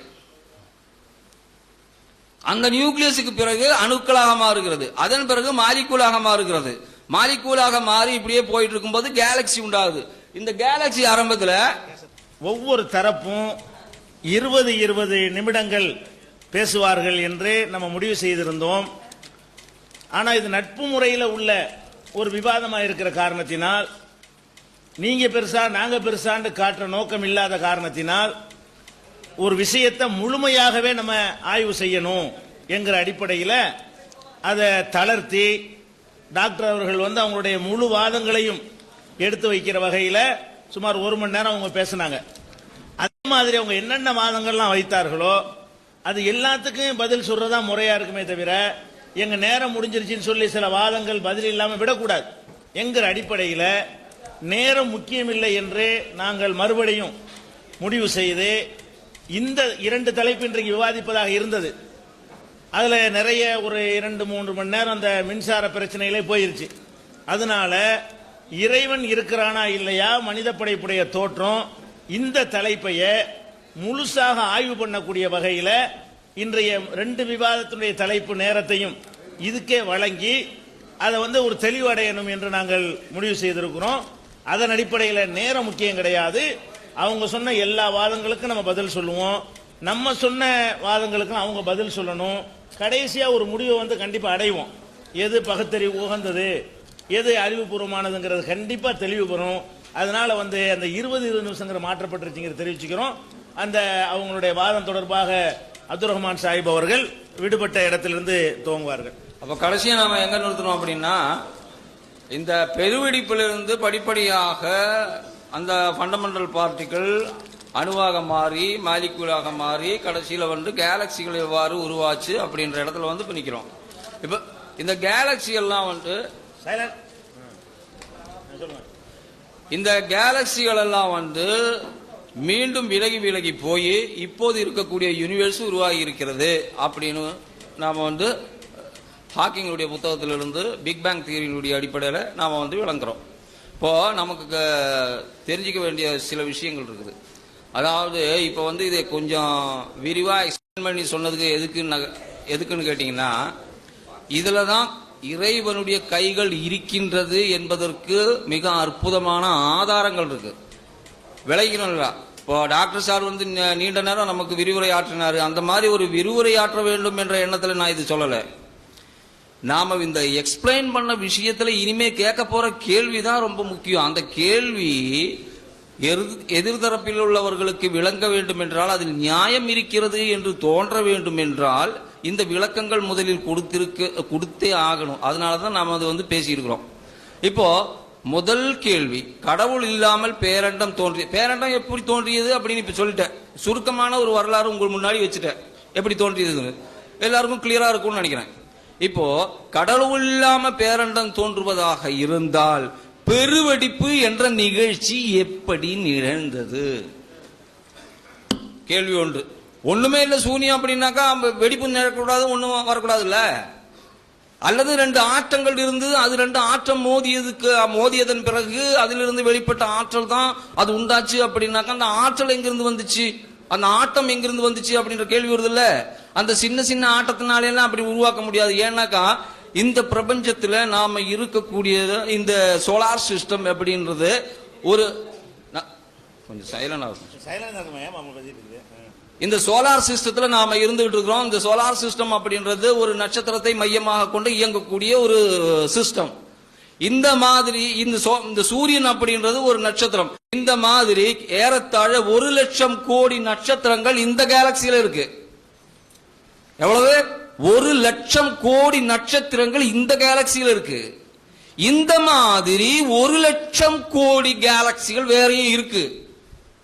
அந்த நியூக்ளியஸுக்கு பிறகு அணுக்களாக மாறுகிறது. அதன் பிறகு மாலிகூலாக மாறுகிறது. மாலிகூலாக மாறி இப்படியே போயிட்டு இருக்கும்போது கேலக்சி உண்டாகுது. இந்த கேலக்சி ஆரம்பத்தில் ஒவ்வொரு தரப்பும் 20 நிமிடங்கள் பேசுவார்கள் என்று நம்ம முடிவு செய்திருந்தோம். ஆனா இது நட்பு முறையில் உள்ள ஒரு விவாதமாக இருக்கிற காரணத்தினால், நீங்க பெருசா நாங்க பெருசான்னு காட்டுற நோக்கம் இல்லாத காரணத்தினால், ஒரு விஷயத்தை முழுமையாகவே நம்ம ஆய்வு செய்யணும் என்கிற அடிப்படையில் அதை தளர்த்தி டாக்டர் அவர்கள் வந்து அவங்களுடைய முழு வாதங்களையும் எடுத்து வைக்கிற வகையில் சுமார் 1 மணி நேரம் அவங்க பேசினாங்க. அதே மாதிரி அவங்க என்னென்ன வாதங்கள்லாம் வைத்தார்களோ அது எல்லாத்துக்கும் பதில் சொல்றதா முறையா இருக்குமே தவிர, எங்க நேரம் முடிஞ்சிருச்சுன்னு சொல்லி சில வாதங்கள் பதில் இல்லாமல் விடக்கூடாது என்கிற அடிப்படையில் நேரம் முக்கியமில்லை என்று நாங்கள் மறுபடியும் முடிவு செய்து இந்த 2 தலைப்பு இன்றைக்கு விவாதிப்பதாக இருந்தது. அதுல நிறைய ஒரு 2-3 மணி நேரம் அந்த மின்சார பிரச்சனையிலே போயிருச்சு. அதனால இறைவன் இருக்கிறானா இல்லையா, மனித படைப்புடைய தோற்றம், இந்த தலைப்பைய முழுசாக ஆய்வு பண்ணக்கூடிய வகையில் இன்றைய 2 விவாதத்தினுடைய தலைப்பு நேரத்தையும் இதுக்கே வழங்கி அதை வந்து ஒரு தெளிவடையணும் என்று நாங்கள் முடிவு செய்திருக்கிறோம். அதன் அடிப்படையில் நேரம் முக்கியம் கிடையாது. அவங்க சொன்ன எல்லா வாதங்களுக்கும் நம்ம பதில் சொல்லுவோம். நம்ம சொன்ன வாதங்களுக்கும் அவங்க பதில் சொல்லணும். கடைசியா ஒரு முடிவை வந்து கண்டிப்பா அடைவோம். எது பகுத்தறிவு உகந்தது, எது அறிவுபூர்வமானதுங்கிறது கண்டிப்பா தெளிவு பெறும். அதனால வந்து அந்த 20 நிமிஷங்கிற மாற்றப்பட்டிருச்சுங்கிற தெரிவிச்சுக்கிறோம். அந்த அவங்களுடைய வாதம் தொடர்பாக அப்துல் ரஹ்மான் சாஹிப் அவர்கள் விடுபட்ட இடத்திலிருந்து துவங்குவார்கள். அப்ப கடைசியா நாம எங்க நிறுத்தணும் அப்படின்னா, இந்த பெருவெடிப்பிலிருந்து படிப்படியாக அந்த ஃபண்டமெண்டல் பார்ட்டிகள் அணுவாக மாறி மாலிகுலாக மாறி கடைசியில் வந்து கேலக்சிகள் எவ்வாறு உருவாச்சு அப்படின்ற இடத்துல வந்து இப்போ நிற்கிறோம். இப்போ இந்த கேலக்சி எல்லாம் வந்து இந்த கேலக்சிகள் எல்லாம் வந்து மீண்டும் விலகி போய் இப்போது இருக்கக்கூடிய யூனிவர்ஸ் உருவாகி இருக்கிறது அப்படின்னு நாம் வந்து ஹாக்கிங்களுடைய புத்தகத்திலிருந்து பிக் பேங் தியரியினுடைய அடிப்படையில் நாம் வந்து விளங்குறோம். இப்போ நமக்கு தெரிஞ்சிக்க வேண்டிய சில விஷயங்கள் இருக்குது. அதாவது இப்போ வந்து இதை கொஞ்சம் விரிவாக எக்ஸ்பிளைன் பண்ணி சொன்னதுக்கு எதுக்குன்னு கேட்டிங்கன்னா, இதில் தான் இறைவனுடைய கைகள் இருக்கின்றது என்பதற்கு மிக அற்புதமான ஆதாரங்கள் இருக்கு. விளைக்கணும்ல. இப்போ டாக்டர் சார் வந்து நீண்ட நேரம் நமக்கு விரிவுரை ஆற்றினாரு. அந்த மாதிரி ஒரு விரிவுரை ஆற்ற வேண்டும் என்ற எண்ணத்துல நான் இது சொல்லல. நாம இந்த எக்ஸ்பிளைன் பண்ண விஷயத்துல இனிமே கேட்க போற கேள்விதான் ரொம்ப முக்கியம். அந்த கேள்வி எதிர்தரப்பில் உள்ளவர்களுக்கு விளங்க வேண்டும் என்றால், அதில் நியாயம் இருக்கிறது என்று தோன்ற வேண்டும் என்றால் இந்த விளக்கங்கள் முதலில் கொடுத்தே ஆகணும். அதனாலதான் நாம அது வந்து பேசியிருக்கிறோம். இப்போ முதல் கேள்வி, கடவுள் இல்லாமல் பேரண்டம் தோன்றிய, பேரண்டம் எப்படி தோன்றியது அப்படின்னு இப்ப சொல்லிட்டேன். சுருக்கமான ஒரு வரலாறு உங்கள் முன்னாடி வச்சுட்டேன், எப்படி தோன்றியது எல்லாருக்கும் கிளியரா இருக்கும்னு நினைக்கிறேன். இப்போ கடவுள் இல்லாம பேரண்டம் தோன்றுவதாக இருந்தால் பெருவெடிப்பு என்ற நிகழ்ச்சி எப்படி நிகழ்ந்தது? கேள்வி ஒன்று. ஒண்ணுமே இல்ல சூனியம் அப்படின்னாக்கா வெடிப்பு நிகழக்கூடாது, ஒண்ணும் வரக்கூடாது இல்ல. அல்லது ரெண்டு ஆற்றங்கள் இருந்து அது ரெண்டு ஆற்றம் மோதியதன் பிறகு அதிலிருந்து வெளிப்பட்ட ஆற்றல் தான் அது உண்டாச்சு அப்படின்னாக்கா அந்த ஆற்றல் எங்கிருந்து வந்துச்சு, அந்த ஆட்டம் எங்கிருந்து வந்துச்சு அப்படின்ற கேள்வி வருது இல்ல. அந்த சின்ன சின்ன ஆட்டத்தினால எல்லாம் அப்படி உருவாக்க முடியாது. ஏன்னாக்கா இந்த பிரபஞ்சத்துல நாம இருக்கக்கூடிய இந்த சோலார் சிஸ்டம் அப்படின்றது ஒரு கொஞ்சம் சைலண்ட் ஆகும். இந்த சோலார் சிஸ்டத்துல நாம இருந்துகிட்டு இருக்கிறோம். இந்த சோலார் சிஸ்டம் அப்படின்றது ஒரு நட்சத்திரத்தை மையமாக கொண்டு இயங்கக்கூடிய ஒரு சிஸ்டம். இந்த மாதிரி இந்த சூரியன் அப்படின்றது ஒரு நட்சத்திரம். இந்த மாதிரி ஏறத்தாழ 1,00,000 கோடி நட்சத்திரங்கள் இந்த கேலக்சியில இருக்கு. எவ்வளவு? 1,00,000 கோடி நட்சத்திரங்கள் இந்த கேலக்சியில இருக்கு. இந்த மாதிரி 1,00,000 கோடி கேலக்சிகள் வேறையும் இருக்கு.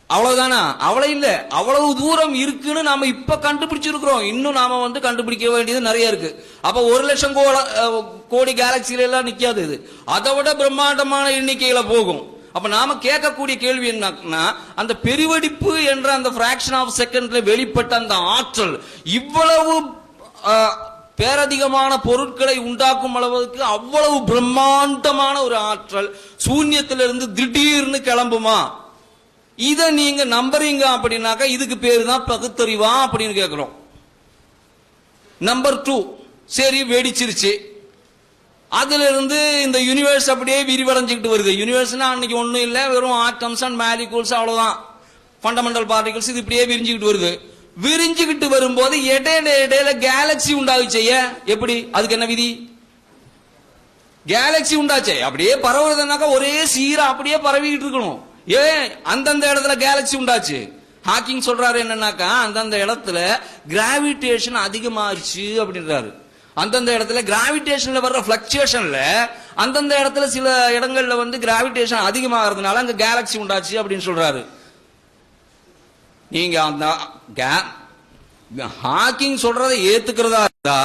அவ்வளவுதானா? அவ்வளவு இல்ல, அவ்வளவு தூரம் இருக்குன்னு நாம இப்ப கண்டுபிடிச்சிருக்கிறோம். இன்னும் நாம வந்து கண்டுபிடிக்க வேண்டியது நிறைய இருக்கு. அப்ப 1,00,000 கோடி கேலக்சியில எல்லாம் நிக்காது. இது அதை விட பிரம்மாண்டமான எண்ணிக்கையில போகும். அப்ப நாம கேட்கக்கூடிய கேள்வி என்னன்னா, அந்த பெருவெடிப்பு என்ற அந்த பிராக்ஷன் ஆஃப் செகண்ட்ல வெளிப்பட்ட அந்த ஆற்றல் இவ்வளவு பேரதிகமான பொருட்களை உண்டாக்கும் அளவுக்கு அவ்வளவு பிரம்மாண்டமான ஒரு ஆற்றல் சூன்யத்திலிருந்து திடீர்னு கிளம்புமா? இத நீங்க நம்புறீங்க அப்படின்னாக்கா இதுக்கு பேரு தான் பகுத்தறிவா அப்படின்னு கேட்கிறோம். நம்பர் 2, சரி வெடிச்சிருச்சு, அதுல இருந்து இந்த யூனிவர்ஸ் அப்படியே விரிவடைஞ்சுக்கிட்டு வருது. யூனிவர்ஸ்னா அன்னைக்கு ஒண்ணும் இல்ல, வெறும் ஆட்டம்ஸ் அண்ட் மாலிகூல்ஸ் அவ்வளவுதான், ஃபண்டமெண்டல் பார்ட்டிகல்ஸ். இது இப்படியே விரிஞ்சுக்கிட்டு வருது. விரிஞ்சுக்கிட்டு வரும்போது இடையில கேலக்சி உண்டாகுச்சே. எப்படி? அதுக்கு என்ன விதி? கேலக்சி உண்டாச்சே. அப்படியே பரவுறதுனாக்கா ஒரே சீரா அப்படியே பரவிக்கிட்டு இருக்கணும். ஏன் அந்தந்த இடத்துல கேலக்சி உண்டாச்சு? ஹாக்கிங் சொல்றாரு என்னன்னாக்கா, அந்தந்த இடத்துல கிராவிடேஷன் அதிகமாச்சு அப்படின்றாரு. அந்தந்த இடத்துல கிராவிடேஷன்ல வர்ற பிளக்சுவேஷன்ல அந்தந்த இடத்துல சில இடங்கள்ல வந்து கிராவிடேஷன் அதிகமாகிறதுனால அங்க கேலக்சி உண்டாச்சு அப்படின்னு சொல்றாரு. நீங்க அந்த ஹாக்கிங் சொல்றதை ஏத்துக்கிறதா இருந்தா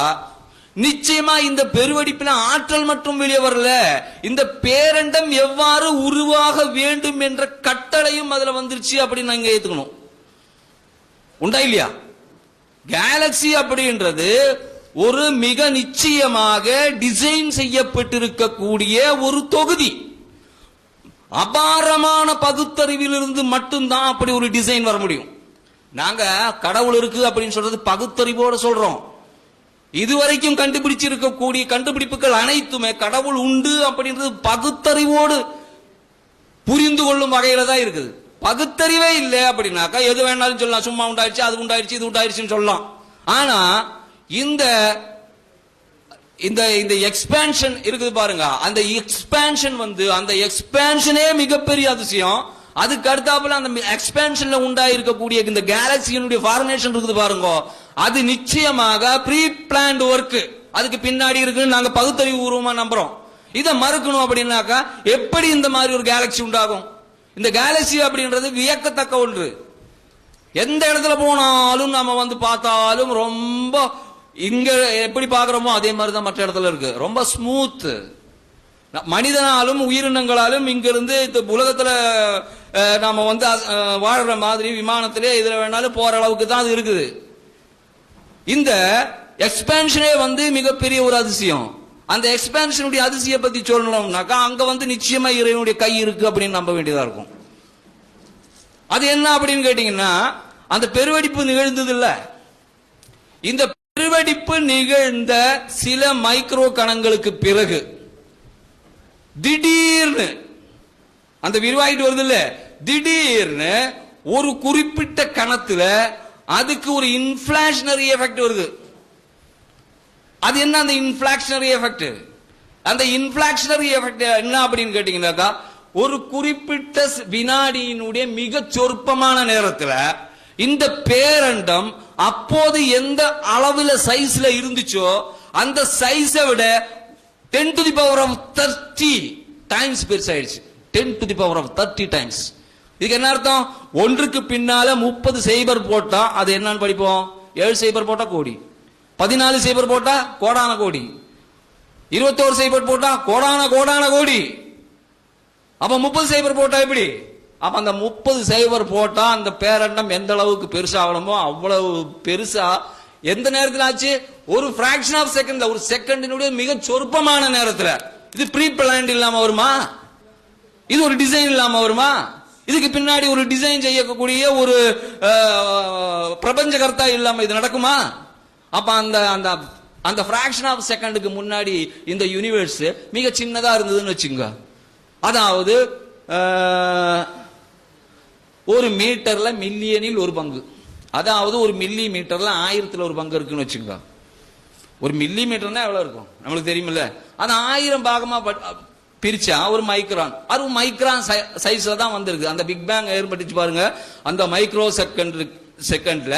நிச்சயமா இந்த பெருவெடிப்பில ஆற்றல் மற்றும் வெளியே வரல, இந்த பேரண்டம் எவ்வாறு உருவாக வேண்டும் என்ற கட்டளையும் அதுல வந்துருச்சு அப்படின்னு நாங்க ஏத்துக்கணும். உண்டா இல்லையா? கேலக்சி அப்படின்றது ஒரு மிக நிச்சயமாக டிசைன் செய்யப்பட்டிருக்கக்கூடிய ஒரு தொகுதி. அபாரமான பகுத்தறிவிலிருந்து மட்டும்தான் அப்படி ஒரு டிசைன் வர முடியும். நாங்க கடவுள் இருக்கு அப்படின்னு சொல்றது பகுத்தறிவோட சொல்றோம். இதுவரைக்கும் கண்டுபிடிச்சிருக்கக்கூடிய கண்டுபிடிப்புகள் அனைத்துமே கடவுள் உண்டு அப்படின்றது பகுத்தறிவோடு புரிந்து கொள்ளும் வகையில தான் இருக்குது. பகுத்தறிவே இல்லை அப்படின்னாக்கா எது வேணாலும் சொல்லலாம், சும்மா உண்டாயிருச்சு, அது உண்டாயிருச்சு, இது உண்டாயிருச்சுன்னு சொல்லலாம். ஆனா இந்த இந்த எக்ஸ்பான்ஷன் இருக்குது பாருங்க, அந்த எக்ஸ்பான்ஷன் வந்து அந்த எக்ஸ்பான்ஷனே மிகப்பெரிய அதிசயம். அதுக்கு அடுத்தாப்புல அந்த எக்ஸ்பான்ஷன்ல உண்டாயிருக்கக்கூடிய இந்த கேலக்சியினுடைய ஃபார்மேஷன் இருக்குது பாருங்க, அது நிச்சயமாக ப்ரீ பிளான்ட் ஒர்க் அதுக்கு பின்னாடி இருக்குன்னு நாங்க பகுத்தறிவு பூர்வமா நம்புறோம். இதை மறுக்கணும் அப்படின்னாக்கா எப்படி இந்த மாதிரி ஒரு கேலக்சி உண்டாகும்? இந்த கேலக்சி அப்படின்றது வியக்கத்தக்க ஒன்று. எந்த இடத்துல போனாலும் நாம வந்து பார்த்தாலும் ரொம்ப இங்க எப்படி பாக்குறோமோ அதே மாதிரிதான் மற்ற இடத்துல இருக்கு. ரொம்ப ஸ்மூத். மனிதனாலும் உயிரினங்களாலும் இங்க இருந்து இந்த உலகத்துல நாம வந்து வாழ்ற மாதிரி விமானத்திலே இதுல வேணாலும் போற அளவுக்கு தான் அது இருக்குது. இந்த எக்ஸ்பான்ஷனே வந்து மிகப்பெரிய ஒரு அதிசயம். அந்த எக்ஸ்பான்ஷனுடைய அதிசய பத்தி சொல்லணும்னாக்கா அங்க வந்து நிச்சயமா இறைவனுடைய கை இருக்கு அப்படின்னு நம்ப வேண்டியதா இருக்கும். அது என்ன அப்படின்னு கேட்டீங்கன்னா, அந்த பெருவெடிப்பு நிகழ்ந்தது இல்ல, இந்த பெருவெடிப்பு நிகழ்ந்த சில மைக்ரோ கணங்களுக்கு பிறகு திடீர்னு அந்த விரிவாயிட்டு வருது இல்ல, திடீர்னு ஒரு குறிப்பிட்ட கணத்துல அதுக்கு ஒரு இன்ஃபிளேஷனரி எஃபெக்ட் வருது. அது என்ன அந்த இன்ஃபிளேஷனரி எஃபெக்ட்? அந்த இன்ஃபிளேஷனரி எஃபெக்ட் என்ன அப்படின்னு கேட்டீங்கன்னாக்கா, ஒரு குறிப்பிட்ட வினாடியினுடைய மிக சொற்பமான நேரத்துல இந்த பேரண்டம் அப்போது எந்த அளவுல சைஸ்ல இருந்துச்சோ அந்த சைஸை விட 10 to the power of 30 times பெருசாயிடுச்சு. 10 to the power of 30 times. இதுக்கு என்ன அர்த்தம்? ஒன்றுக்கு பின்னால 30 சைபர் போட்டா அது என்னன்னு படிப்போம். 7 சைபர் போட்டா கோடி, 14 சைபர் போட்டா கோடான கோடி, 21 சைபர் போட்டா கோடான கோடி. அப்ப 30 சைபர் போட்டா எப்படி? அப்ப அந்த 30 சைபர் போட்டா அந்த பேரண்டம் எந்த அளவுக்கு பெருசாகணுமோ அவ்வளவு பெருசா எந்த நேரத்தில் ஆச்சு? ஒரு பிராக்ஷன் ஆஃப் செகண்ட், ஒரு செகண்டினுடைய மிக சொற்பமான நேரத்தில். இது ப்ரீ பிளான்ட் இல்லாம வருமா? இது ஒரு டிசைன் இல்லாம வருமா? இதுக்கு பின்னாடி ஒரு டிசைன் செய்யக்கூடிய ஒரு பிரபஞ்சகர்த்தா இல்லாம இது நடக்குமா? அப்ப அந்த அந்த அந்த பிராக்ஷன் ஆஃப் செகண்டுக்கு முன்னாடி இந்த யூனிவர்ஸ் மிக சின்னதா இருந்ததுன்னு வச்சுங்க. அதாவது ஒரு மீட்டர்ல மில்லியனில் ஒரு பங்கு, அதாவது ஒரு மில்லி மீட்டர்ல 1000ல் ஒரு பங்கு இருக்குன்னு வச்சுங்க. ஒரு மில்லி மீட்டர்னா எவ்வளவு இருக்கும் நம்மளுக்கு தெரியுமில்ல. அது 1000 பாகமா பிரிச்சா ஒரு மைக்ரான், அது மைக்ரான் சைஸ்ல தான் வந்திருக்கு. அந்த பிக் பேங் ஏற்பட்டுச்சு பாருங்க, அந்த மைக்ரோ செகண்ட்ல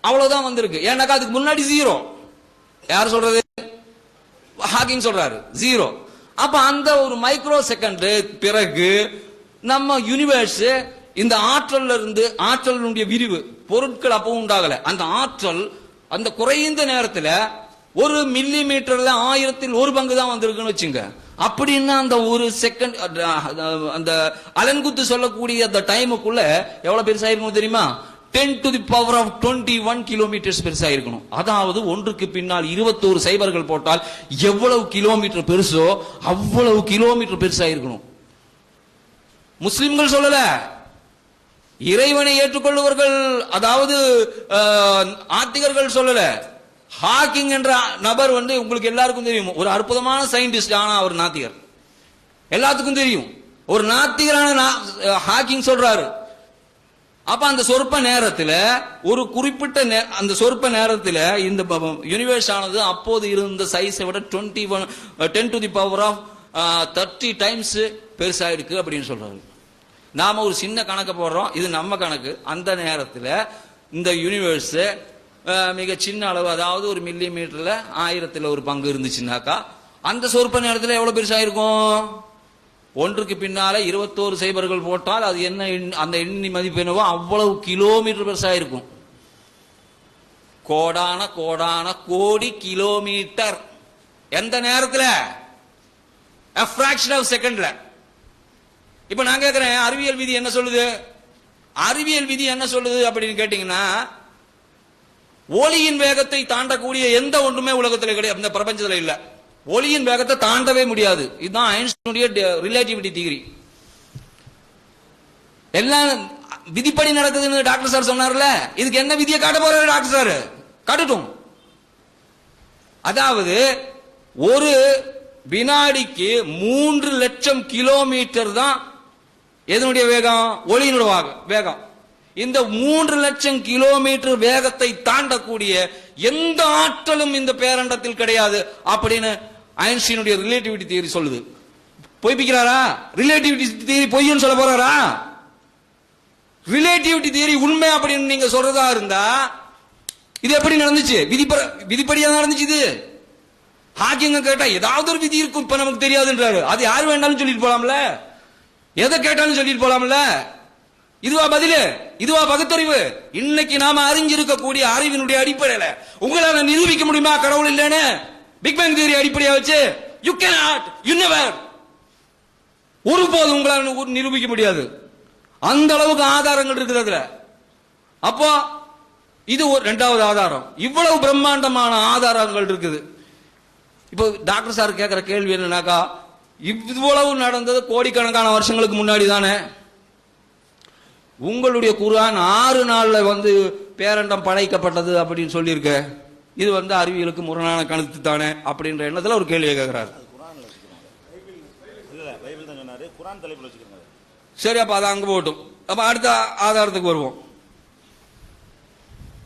அவ்வளவுதான் வந்திருக்கு. ஏன்னாக்கா அதுக்கு முன்னாடி ஜீரோ. யார் சொல்றது? ஹாக்கிங் சொல்றாரு ஜீரோ. அப்ப அந்த ஒரு மைக்ரோ செகண்ட் பிறகு நம்ம யூனிவர்ஸ் இந்த ஆற்றல்ல இருந்து, ஆற்றலுடைய விரிவு பொருட்கள் அப்பவும் உண்டாகல. அந்த ஆற்றல் அந்த குறைந்த நேரத்துல ஒரு மில்லி மீட்டர்ல 1000ல் ஒரு பங்கு தான் வந்திருக்குன்னு வச்சுங்க. அப்படின்னா அந்த ஒரு செகண்ட், அந்த அலன்குத்து சொல்லக்கூடிய அந்த டைமுக்குள்ள எவ்வளவு பெருசாயிருக்கணும் தெரியுமா? 10 to the power of 21 kilometres பெருசாயிருக்கணும். அதாவது ஒன்றுக்கு பின்னால் 21 சைபர்கள் போட்டால் எவ்வளவு கிலோமீட்டர் பெருசோ அவ்வளவு கிலோமீட்டர் பெருசாயிருக்கணும். முஸ்லிம்கள் சொல்லல, இறைவனை ஏற்றுக்கொள்ளுவர்கள், அதாவது ஆத்திகர்கள் சொல்லல. ஹாக்கிங் என்ற நபர் உங்களுக்கு எல்லாருக்கும் தெரியும், ஒரு அற்புதமான சயின்டிஸ்ட். ஆனா அவர் நாத்திகர், எல்லாத்துக்கும் தெரியும். ஒரு நாத்திகரான ஹாக்கிங் சொல்றாரு. அப்ப அந்த சொற்ப நேரத்தில், ஒரு குறிப்பிட்ட அந்த சொற்ப நேரத்தில் இந்த யூனிவர்ஸ் ஆனது அப்போது இருந்த சைஸை விட 10 to the power of 30 times பெருசாயிருக்கு அப்படின்னு சொல்றாரு. நாம ஒரு சின்ன கணக்கு போடுறோம், இது நம்ம கணக்கு. அந்த நேரத்தில் இந்த யூனிவர்ஸ் மிக சின்ன அளவு, அதாவது ஒரு மில்லி மீட்டர்ல 1000ல் ஒரு பங்கு இருந்துச்சுன்னாக்கா அந்த சொற்ப நேரத்தில் எவ்வளவு பெருசாயிருக்கும்? ஒன்றுக்கு பின்னால 21 சைபர்கள் போட்டால் அது என்ன, அந்த எண்ணி மதிப்பு என்னவோ அவ்வளவு கிலோமீட்டர் பெருசாயிருக்கும். கோடான கோடான கோடி கிலோமீட்டர். எந்த நேரத்தில்? a fraction of செகண்ட்ல. இப்ப நான் கேட்கிறேன், அறிவியல் விதி என்ன சொல்லுது? அறிவியல் விதி என்ன சொல்லுது அப்படின்னு கேட்டீங்கன்னா, ஒளியின் வேகத்தை தாண்டக்கூடிய எந்த ஒன்றுமே உலகத்தில் கிடையாது, இந்த பிரபஞ்சத்தில் இல்ல. ஒளியின் வேகத்தை தாண்டவே முடியாது. இதுதான் ஐன்ஸ்டீனுடைய ரிலேட்டிவிட்டி தியரி. எல்லாம் விதிப்படி நடக்குதுன்னு டாக்டர் சார் சொன்னார்ல, இதுக்கு என்ன விதியை காட்ட போறாரு டாக்டர் சார்? காட்டட்டும். அதாவது ஒரு வினாடிக்கு 3 லட்சம் கிலோமீட்டர் தான் எதனுடைய வேகம்? ஒளியினுடைய வேகம். இந்த 3 லட்சம் கிலோமீட்டர் வேகத்தை தாண்டக்கூடிய எந்த ஆற்றலும் இந்த பேரண்டத்தில் கிடையாது அப்படின்னு ஐன்ஸ்டீனுடைய ரிலேட்டிவிட்டி தியரி சொல்லுது. பொய்ப்பிக்கிறாரா? ரிலேட்டிவிட்டி தியரி பொய்ன்னு சொல்ல போறாரா? ரிலேட்டிவிட்டி தியரி உண்மை அப்படின்னு நீங்க சொல்றதா இருந்தா இது எப்படி நடந்துச்சு? விதிப்படியா நடந்துச்சு. இது ஹாக்கிங் கேட்டா ஏதாவது ஒரு விதி இருக்கும், இப்ப நமக்கு தெரியாதுன்றாரு. அது யாரு வேண்டாலும் சொல்லிட்டு போலாம்ல, எதை கேட்டாலும் சொல்லிட்டு போலாம்ல. இதுவா பதிலு? இதுவா பகுத்தறிவு? இன்னைக்கு நாம அறிஞ்சிருக்கக்கூடிய அறிவினுடைய அடிப்படையில உங்களால நிரூபிக்க முடியுமா கடவுள் இல்லைன்னு? பிக் பேங் தியரி அடிப்படையா வச்சு யூ கேனாட், யூ நெவர், ஒருபோதும் உங்களால நிரூபிக்க முடியாது. அந்த அளவுக்கு ஆதாரங்கள் இருக்குது அதுல. அப்போ இது ஒரு 2வது ஆதாரம். இவ்வளவு பிரம்மாண்டமான ஆதாரங்கள் இருக்குது. இப்போ டாக்டர் சார் கேட்கிற கேள்வி என்னன்னாக்கா, இவ்வளவு நடந்தது கோடிக்கணக்கான வருஷங்களுக்கு முன்னாடி தானே. உங்களுடைய குர்ஆன் 6 நாள்ல பேரண்டம் படைக்கப்பட்டது அப்படின்னு சொல்லியிருக்க, இது அறிவியலுக்கு முரணான கருத்து தானே அப்படின்ற எண்ணத்துல ஒரு கேள்வியை கேட்கிறாரு. சரி, அப்ப அதை அங்க போகட்டும். அப்ப அடுத்த ஆதாரத்துக்கு வருவோம்.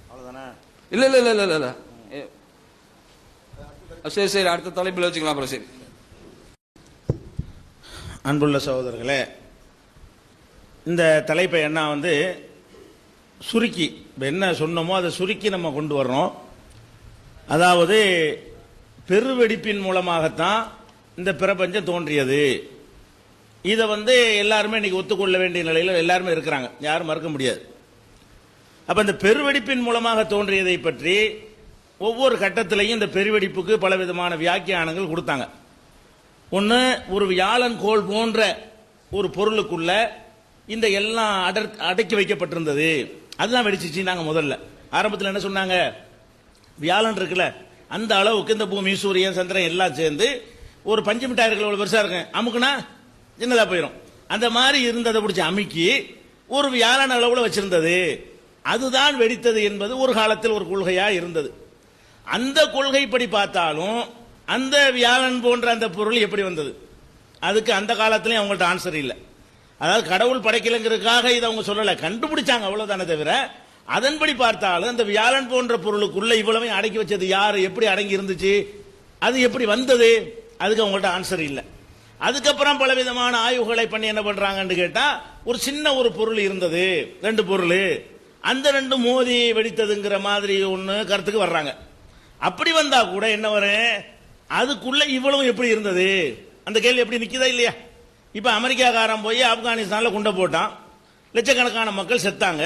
அவ்வளவுதானே? இல்ல இல்ல இல்ல இல்ல இல்ல சரி சரி, அடுத்த தலைப்பில் வச்சுக்கலாம். அப்புறம் சரி. அன்புள்ள சகோதரர்களே, இந்த தலைப்பை என்ன சுருக்கி என்ன சொன்னோமோ அதை சுருக்கி நம்ம கொண்டு வர்றோம். அதாவது பெருவெடிப்பின் மூலமாகத்தான் இந்த பிரபஞ்சம் தோன்றியது. இதை எல்லாருமே இன்னைக்கு ஒத்துக்கொள்ள வேண்டிய நிலையில் எல்லாருமே இருக்கிறாங்க, யாரும் மறுக்க முடியாது. அப்ப இந்த பெருவெடிப்பின் மூலமாக தோன்றியதை பற்றி ஒவ்வொரு கட்டத்திலையும் இந்த பெருவெடிப்புக்கு பல விதமான வியாக்கியானங்கள் கொடுத்தாங்க. ஒன்று, ஒரு வியாழன் கோள் போன்ற ஒரு பொருளுக்குள்ள இந்த எல்லாம் அடக்கி வைக்கப்பட்டிருந்தது, அதுதான் வெடிச்சிச்சு. நாங்கள் முதல்ல ஆரம்பத்தில் என்ன சொன்னாங்க, வியாழன் இருக்குல்ல அந்த அளவுக்கு இந்த பூமி சூரியன் சந்திரன் எல்லாம் சேர்ந்து ஒரு பஞ்சு மிட்டாய் இருக்கிற பெருசா இருக்கு, அமுக்குனா சின்னதா போயிடும். அந்த மாதிரி இருந்ததை பிடிச்சி அமுக்கி ஒரு வியாழன் அளவுல வச்சிருந்தது, அதுதான் வெடித்தது என்பது ஒரு காலத்தில் ஒரு கொள்கையா இருந்தது. அந்த கொள்கைப்படி பார்த்தாலும் அந்த வியாழன் போன்ற அந்த பொருள் எப்படி வந்தது, அதுக்கு அந்த காலத்திலையும் அவங்கள்ட்ட ஆன்சர் இல்லை. அதாவது கடவுள் படைக்கலைங்கிறதுக்காக இதை அவங்க சொல்லலை, கண்டுபிடிச்சாங்க அவ்வளவுதானே தவிர அதன்படி பார்த்தாலும் அந்த வியாழன் போன்ற பொருளுக்குள்ள இவ்வளவையும் அடக்கி வச்சது யாரு, எப்படி அடங்கி இருந்துச்சு, அது எப்படி வந்தது, அதுக்கு அவங்கள்ட்ட ஆன்சர் இல்லை. அதுக்கப்புறம் பலவிதமான ஆய்வுகளை பண்ணி என்ன பண்றாங்கன்னு கேட்டா, ஒரு சின்ன ஒரு பொருள் இருந்தது, ரெண்டு பொருள், அந்த ரெண்டு மோதி வெடித்ததுங்கிற மாதிரி ஒன்று கருத்துக்கு வர்றாங்க. அப்படி வந்தா கூட என்ன வரும், அதுக்குள்ள இவ்வளவு எப்படி இருந்தது, அந்த கேள்வி எப்படி நிக்குதா இல்லையா? இப்ப அமெரிக்காக்காரன் போய் ஆப்கானிஸ்தான்ல குண்டை போட்டான், லட்சக்கணக்கான மக்கள் செத்தாங்க.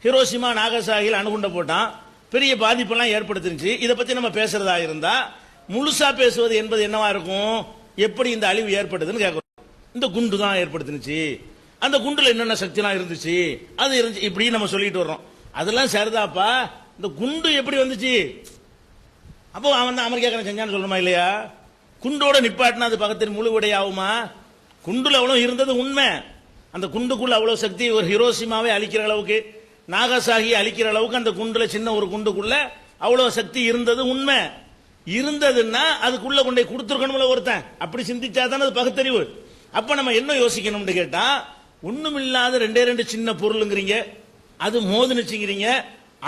ஹிரோஷிமா நாகசாகியில் அணுகுண்டை போட்டான், பெரிய பாதிப்பெல்லாம் ஏற்படுத்திருச்சு. இதை பத்தி நம்ம பேசுறதா இருந்தா முழுசா பேசுவது என்பது என்னவா இருக்கும், எப்படி இந்த அழிவு ஏற்பட்டதுன்னு கேட்கணும். இந்த குண்டு தான் ஏற்படுத்தினுச்சு, அந்த குண்டுல என்னென்ன சக்திலாம் இருந்துச்சு, அது இருந்துச்சு, இப்படி நம்ம சொல்லிட்டு வர்றோம். அதெல்லாம் சரிதாப்பா, இந்த குண்டு எப்படி வந்துச்சு, அப்போ அவன் தான் அமெரிக்காக்காரன் செஞ்சான்னு சொல்லணுமா இல்லையா? குண்டோட நிப்பாட்டினா அது பக்கத்தில் முழுவடையாகுமா? குண்டுல அவ்வளவு இருந்தது உண்மை, அந்த குண்டுக்குள்ள அவ்வளவு சக்தி, ஒரு ஹிரோஷிமாவை அழிக்கிற அளவுக்கு, நாகசாகி அழிக்கிற அளவுக்கு அந்த குண்டுல சின்ன ஒரு குண்டுக்குள்ள அவ்வளவு சக்தி இருந்தது உண்மை. இருந்ததுன்னா அதுக்குள்ள கொண்டே கொடுத்துருக்கணும்ல ஒருத்தன், அப்படி சிந்திச்சா தானே அது பகுத்தறிவு. அப்ப நம்ம என்ன யோசிக்கணும்னு கேட்டா, ஒண்ணுமில்லாத ரெண்டே ரெண்டு சின்ன பொருளுங்கிறீங்க, அது மோதுனுச்சுங்கிறீங்க,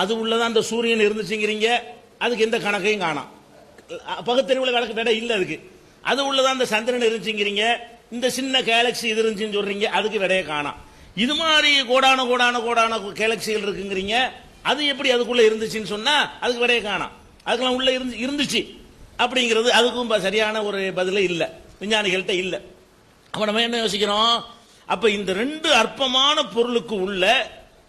அது உள்ளதான் அந்த சூரியன் இருந்துச்சுங்கிறீங்க, அதுக்கு எந்த கணக்கையும் காணாம், பகுத்தறிவுல கணக்கு விட இல்ல அதுக்கு. அது உள்ளதான் அந்த சந்திரன் இருந்துச்சுங்கிறீங்க, இந்த சின்ன கேலக்சி இது இருந்துச்சுன்னு சொல்றீங்க, அதுக்கு விடையே காணாம். இது மாதிரி கோடான கோடான கோடான கேலக்சிகள் இருக்குங்கிறீங்க, அது எப்படி அதுக்குள்ள இருந்துச்சுன்னு சொன்னா அதுக்கு விடையே காணாம். அதுக்கெல்லாம் உள்ள இருந்துச்சு அப்படிங்கிறது அதுக்கும் சரியான ஒரு பதிலே இல்லை, விஞ்ஞானிகள்கிட்ட இல்லை. அப்ப நம்ம என்ன யோசிக்கிறோம், அப்ப இந்த ரெண்டு அற்பமான பொருளுக்கு உள்ள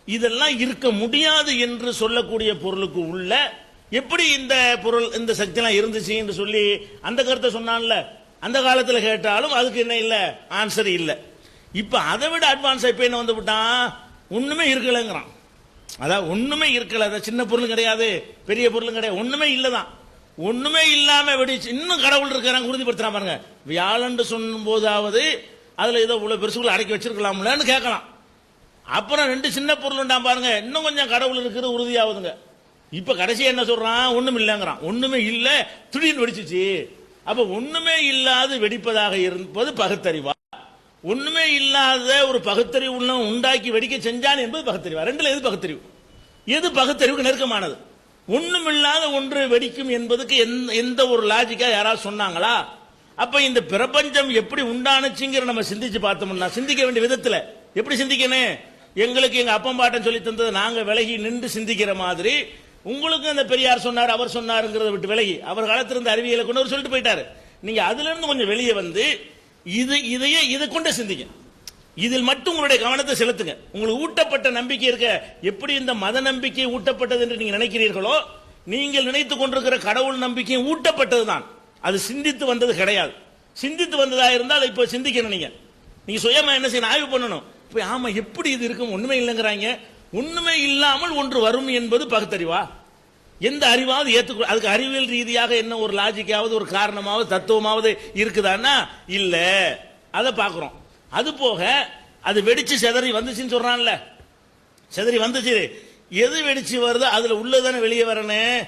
இதெல்லாம் இருக்க முடியாது என்று சொல்லக்கூடிய பொருளுக்கு உள்ள எப்படி இந்த பொருள் இந்த சக்தியெல்லாம் இருந்துச்சு என்று சொல்லி அந்த கருத்தை சொன்னான்ல, அந்த காலத்தில் கேட்டாலும் அதுக்கு என்ன இல்லை, ஆன்சர் இல்லை. இப்ப அதை விட அட்வான்ஸ் இப்ப என்ன வந்து விட்டான், ஒண்ணுமே இருக்கலங்கிறான். அதான் ஒண்ணுமே இருக்கல, அதான் சின்ன பொருளும் கிடையாது பெரிய பொருளும் கிடையாது, ஒண்ணுமே இல்லதான். ஒண்ணுமே இல்லாம வெடிச்சு இன்னும் கடவுள் இருக்கிறாங்க உறுதிப்படுத்துறான் பாருங்க. வியாழன் சொல்லும் போதாவது அதுல ஏதோ இவ்வளவு பெருசுக்குள்ள அடக்கி வச்சிருக்கலாம்லன்னு கேட்கலாம். அப்புறம் ரெண்டு சின்ன பொருள் பாருங்க, இன்னும் கொஞ்சம் கடவுள் இருக்கிறது உறுதியாகுதுங்க. இப்ப கடைசி என்ன சொல்றான், ஒண்ணும் இல்லைங்கிறான். ஒண்ணுமே இல்ல, திடீர்னு வெடிச்சிச்சு. அப்ப ஒண்ணுமே இல்லாது வெடிப்பதாக இருப்பது பகுத்தறிவா, ஒண்ணுமே இல்லாத ஒரு பகுத்தறிவு உள்ள உண்டாக்கி வெடிக்க செஞ்சான் என்பது பகுத்தறிவா? ரெண்டுல எது பகுத்தறிவு, எது பகுத்தறிவுக்கு நெருக்கமானது? ஒண்ணும் இல்லாத ஒன்று வெடிக்கும் என்பதுக்கு எந்த ஒரு லாஜிக்கா யாராவது சொன்னாங்களா? அப்ப இந்த பிரபஞ்சம் எப்படி உண்டானுச்சுங்கிற நம்ம சிந்திச்சு பார்த்தோம்னா, சிந்திக்க வேண்டிய விதத்துல எப்படி சிந்திக்கணும், எங்களுக்கு எங்க அப்பம் பாட்டன் சொல்லி தந்தது நாங்க விலகி நின்று சிந்திக்கிற மாதிரி உங்களுக்கு அந்த பெரியார் சொன்னார் அவர் சொன்னாருங்கிறத விட்டு விலகி அவர் காலத்தில் இருந்த அறிவியலை கொண்டு அவர் சொல்லிட்டு போயிட்டாரு. நீங்க அதுல இருந்து கொஞ்சம் வெளியே வந்து இதை கொண்டு சிந்திங்க, இதில் மட்டும் உங்களுடைய கவனத்தை செலுத்துங்க. உங்களுக்கு ஊட்டப்பட்ட நம்பிக்கை இருக்க, எப்படி இந்த மத நம்பிக்கை ஊட்டப்பட்டது என்று நீங்க நினைக்கிறீர்களோ, நீங்கள் நினைத்துக் கொண்டிருக்கிற கடவுள் நம்பிக்கையும் ஊட்டப்பட்டதுதான், அது சிந்தித்து வந்தது கிடையாது. சிந்தித்து வந்ததா இருந்தால் இப்ப சிந்திக்கணும். நீங்க சுயமா என்ன செய்யணும், ஆய்வு பண்ணணும். ஆமா எப்படி இது இருக்கும், ஒண்ணுமே இல்லைங்கிறாங்க. ஒண்ணுமே இல்லாமல் ஒன்று வரும் என்பது பகுத்தறிவா? எந்த அறிவாவது ஏற்றுக்கொள்ள, அதுக்கு அறிவியல் ரீதியாக என்ன ஒரு லாஜிக்காவது ஒரு காரணமாவது தத்துவமாவது இருக்குதான்னா இல்ல, அதை பார்க்கிறோம். அது போக அது வெடிச்சு செதறி வந்துச்சுன்னு சொல்றான்ல, செதறி வந்துச்சு, எது வெடிச்சு வருதோ அதுல உள்ளதானே வெளியே வரணும்.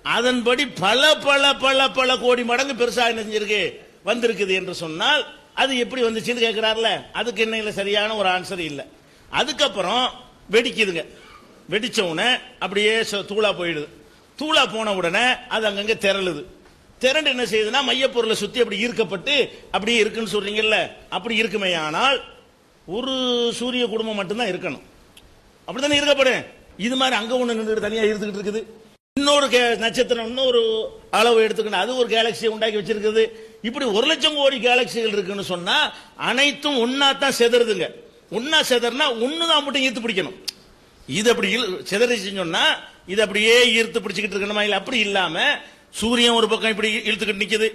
அதன்படி பல பல பல பல கோடி மடங்கு பெருசா என்ன செஞ்சிருக்கு, வந்திருக்குது என்று சொன்னால் அது எப்படி வந்துச்சுன்னு கேட்கிறார்ல, அதுக்கு என்ன இல்லை சரியான ஒரு ஆன்சர் இல்லை. அதுக்கப்புறம் வெடிக்குதுங்க. வெடிச்ச உடனே அப்படியே தூளா போயிடுது. தூளா போன உடனே அது அங்கங்க திரளுது. திரண்டு என்ன செய்யுதுன்னா மையப்பொருளை சுத்தி அப்படி ஈர்க்கப்பட்டு அப்படியே இருக்குன்னு சொல்றீங்கல்ல, அப்படி இருக்குமே. ஆனால் ஒரு சூரிய குடும்பம் மட்டும்தான் இருக்கணும், அப்படித்தானே இருக்கப்படும். இது மாதிரி அங்க ஒண்ணு நின்று தனியா இருந்துகிட்டு இருக்குது. இன்னொரு நட்சத்திரம் இன்னொரு அளவு எடுத்துக்கணும், அது ஒரு கேலக்சியை உண்டாக்கி வச்சிருக்குது. இப்படி 1,00,000 கோடி கேலக்சிகள் இருக்குன்னு சொன்னா அனைத்தும் ஒன்னா தான் செதறுதுங்க. ஒன்னா செதறினா ஒண்ணுதான் மட்டும் ஈர்த்து பிடிக்கணும். இது அப்படி செதறிச்சுன்னு சொன்னா இது அப்படியே ஈர்த்து பிடிச்சிக்கிட்டு இருக்கணுமா? இல்ல அப்படி இல்லாம சூரியன் ஒரு பக்கம் இப்படி இழுத்துக்கிட்டு நிக்குது,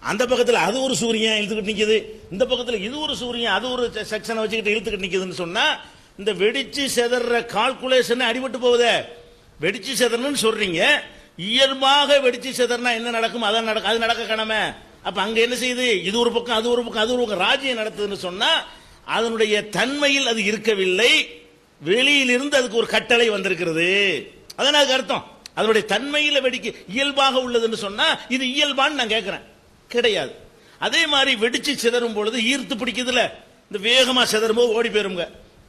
அந்த பக்கத்துல அது ஒரு சூரியன் இழுத்துக்கிட்டு நிக்குது, இந்த பக்கத்துல இது ஒரு சூரியன் அது ஒரு செக்ஷனை வச்சுக்கிட்டு இழுத்துக்கிட்டு நிக்குதுன்னு சொன்னா இந்த வெடிச்சு செதற கால்குலேஷன் அடிபட்டு போகுதே. வெடிச்சு செதறணும்னு சொல்றீங்க, இயல்பாக வெடிச்சு செதறனா என்ன நடக்கும்? அதான் நடக்கும், அது நடக்க காணாம. அப்ப அங்க என்ன செய்யுது? இது ஒரு பக்கம் அது ஒரு பக்கம் அது ஒரு பக்கம் ராஜ்யம் நடத்துதுன்னு சொன்னா அதனுடைய தன்மையில் அது இருக்கவில்லை, வெளியிலிருந்து அதுக்கு ஒரு கட்டளை வந்திருக்கிறது. அதான் அதுக்கு அர்த்தம். அதனுடைய தன்மையில வெடிக்க இயல்பாக உள்ளதுன்னு சொன்னா இது இயல்பான்னு நான் கேட்கிறேன், கிடையாது. அதே மாதிரி வெடிச்சு சிதறும் பொழுது ஈர்த்து பிடிக்குதுல, இந்த வேகமா சிதறும் போது ஓடி போயிருங்க.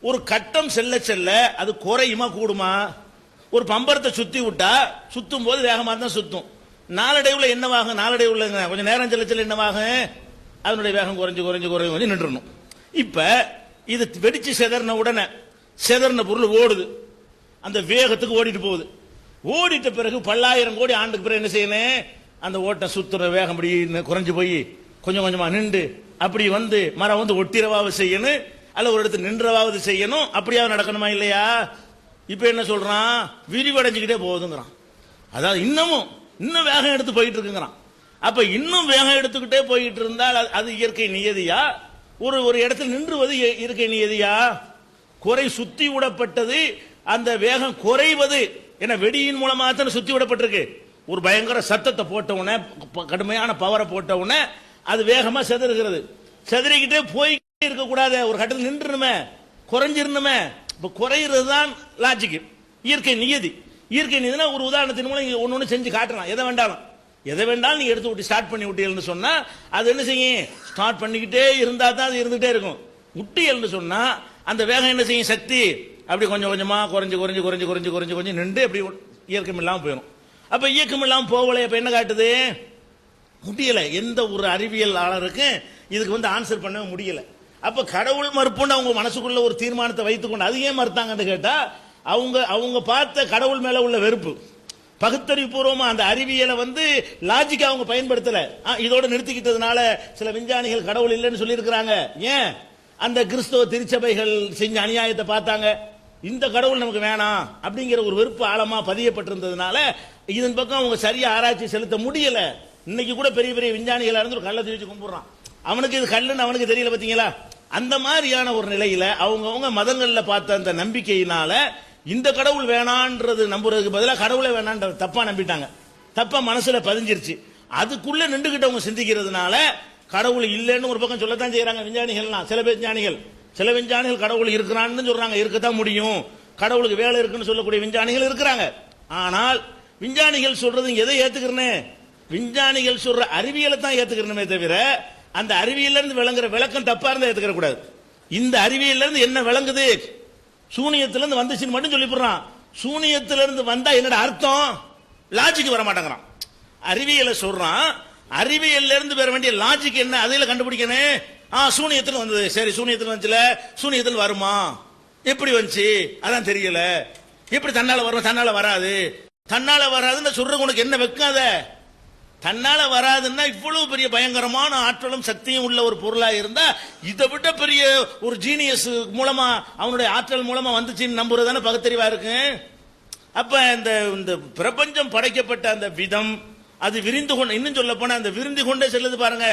ஒரு கட்டம் செல்ல செல்ல அது குறையுமா கூடுமா? ஒரு பம்பரத்தை சுத்தி விட்டா சுத்தும் போது வேகமா தான் சுத்தும். நாளடைவுல என்னவாகும்? நாளடைவுல கொஞ்சம் நேரம் செல்ல செல்ல என்னவாகும்? அதனுடைய வேகம் குறைஞ்சு குறைஞ்சு குறைஞ்சு கொஞ்சம் நின்றுணும். இப்ப இது வெடிச்சு சிதறின உடனே சிதறின பொருள் ஓடுது, அந்த வேகத்துக்கு ஓடிட்டு போகுது. ஓடிட்ட பிறகு பல்லாயிரம் கோடி ஆண்டுக்கு பிறகு என்ன செய்யணும்? அந்த ஓட்டம் சுத்துற வேகம் அப்படி குறைஞ்சு போய் கொஞ்சம் கொஞ்சமா நின்று அப்படி வந்து மரம் வந்து ஒட்டிரவாவது செய்யணும், அல்ல ஒரு இடத்துல நின்றவாவது செய்யணும். அப்படியாவது நடக்கணுமா இல்லையா? இப்ப என்ன சொல்றான்? விரிவடைஞ்சுக்கிட்டே போகுதுங்கிறான். அதாவது இன்னும் வேகம் எடுத்து போயிட்டு இருக்குங்கிறான். அப்ப இன்னும் வேகம் எடுத்துக்கிட்டே போயிட்டு இருந்தால் அது இயற்கை நியதியா? ஒரு இடத்துல நின்றுவது இயற்கை நியதியா? குறை சுத்தி விடப்பட்டது, அந்த வேகம் குறைவது என்ன வெடியின் மூலமாக தான் சுத்தி விடப்பட்டிருக்கு. ஒரு பயங்கர சத்தத்தை போட்ட உடனே, கடுமையான பவரை போட்ட உடனே அது வேகமா செதறுகிறது. செதறிக்கிட்டே போய்கிட்டே இருக்கக்கூடாது, ஒரு கட்டத்தில் நின்றுணுமே, குறைஞ்சிருணுமே. இப்ப குறையிறது தான் லாஜிக், இயற்கை நியதி. இயற்கை நியதினா ஒரு உதாரணத்தின் மூலம் ஒன்னு செஞ்சு காட்டலாம். எதை வேண்டாலும் நீ எடுத்து விட்டு ஸ்டார்ட் பண்ணி விட்டீங்கன்னு சொன்னா அது என்ன செய்யும்? ஸ்டார்ட் பண்ணிக்கிட்டே இருந்தா தான் அது இருந்துகிட்டே இருக்கும். விட்டியல்னு சொன்னா அந்த வேகம் என்ன செய்யும்? சக்தி அப்படி கொஞ்சம் கொஞ்சமா குறைஞ்சு குறைஞ்சு குறைஞ்சு குறைஞ்சு குறைஞ்சு குறைஞ்சு நின்று அப்படி இயக்கம் இல்லாமல் போயிடும். அப்ப இயக்கம் இல்லாமல் போகலை. அப்ப என்ன காட்டுது? முடியல. எந்த ஒரு அறிவியலாளருக்கு இதுக்கு வந்து ஆன்சர் பண்ண முடியல. அப்ப கடவுள் மறுப்புன்னு அவங்க மனசுக்குள்ள ஒரு தீர்மானத்தை வைத்துக்கொண்டு அது ஏன் மறுத்தாங்கன்னு கேட்டா அவங்க பார்த்த கடவுள் மேல உள்ள வெறுப்பு, பகுத்தறிவு பூர்வமா அந்த அறிவியலை வந்து லாஜிக்கா அவங்க பயன்படுத்தல. இதோட நிறுத்திக்கிட்டதுனால சில விஞ்ஞானிகள் கடவுள் இல்லைன்னு சொல்லி இருக்கிறாங்க. ஏன்? அந்த கிறிஸ்தவ திருச்சபைகள் செஞ்ச அநியாயத்தை பார்த்தாங்க. இந்த கடவுள் நமக்கு வேணாம் அப்படிங்கிற ஒரு வெறுப்பு ஆழமா பதியப்பட்டிருந்ததுனால இதன் பக்கம் அவங்க சரியா ஆராய்ச்சி செலுத்த முடியல. இன்னைக்கு கூட பெரிய பெரிய விஞ்ஞானிகளா இருந்து ஒரு கல்லை தூக்கி கும்பிடுறான், அவனுக்கு இது கல்லுன்னு அவனுக்கு தெரியல. பாத்தீங்களா? அந்த மாதிரியான ஒரு நிலையில அவங்க மதங்கள்ல பார்த்த அந்த நம்பிக்கையினால இந்த கடவுள் வேணான்றது நம்புறதுக்கு பதிலாக கடவுளை வேணான்ற தப்பா நம்பிட்டாங்க, தப்பா மனசுல பதிஞ்சிருச்சு. அதுக்குள்ள நின்றுகிட்டவங்க சிந்திக்கிறதுனால கடவுள் இல்லைன்னு ஒரு பக்கம் சொல்லத்தான் செய்யறாங்க விஞ்ஞானிகள்லாம். சில விஞ்ஞானிகள் கடவுள் இருக்கிறான்னு சொல்றாங்க, இருக்கத்தான் முடியும், கடவுளுக்கு வேலை இருக்குன்னு சொல்லக்கூடிய விஞ்ஞானிகள் இருக்கிறாங்க. ஆனால் விஞ்ஞானிகள் சொல்றது எதை ஏத்துக்கிறனே? விஞ்ஞானிகள் சொல்ற அறிவியலை தான் ஏத்துக்கிறனமே தவிர அந்த அறிவியல்ல இருந்து விளங்குற விளக்கம் தப்பா இருந்தா ஏத்துக்கிற கூடாது. இந்த அறிவியல்ல இருந்து என்ன விளங்குது? சூனியத்திலிருந்து வந்துச்சுன்னு மட்டும் சொல்லி போடுறான். சூனியத்திலிருந்து வந்தா என்னோட அர்த்தம்? லாஜிக் வர மாட்டேங்கிறான். அறிவியலை சொல்றான், அறிவியல்ல இருந்து பெற வேண்டிய லாஜிக் என்ன? அதில் கண்டுபிடிக்கணும். சூனியத்தில் வந்தது, சரி சூனியத்தில் வந்துச்சுல, சூனியத்தில் வருமா? எப்படி வந்துச்சு? அதான் தெரியல. எப்படி தன்னால வரும்? தன்னால வராது. தன்னால வராதுன்னு சொல்ற உனக்கு என்ன வைக்காத? தன்னால வராதுன்னா இவ்வளவு பெரிய பயங்கரமான ஆற்றலும் சக்தியும் உள்ள ஒரு பொருளா இருந்தா இதை விட பெரிய ஒரு ஜீனியஸ் மூலமா அவனுடைய ஆற்றல் மூலமா வந்துச்சுன்னு நம்புறதானே பகுத்தறிவா இருக்கு. அப்ப இந்த பிரபஞ்சம் படைக்கப்பட்ட அந்த விதம் அது விரிந்து கொண்டு, இன்னும் சொல்ல போனா அந்த விரிந்து கொண்டே செல்லுது பாருங்க.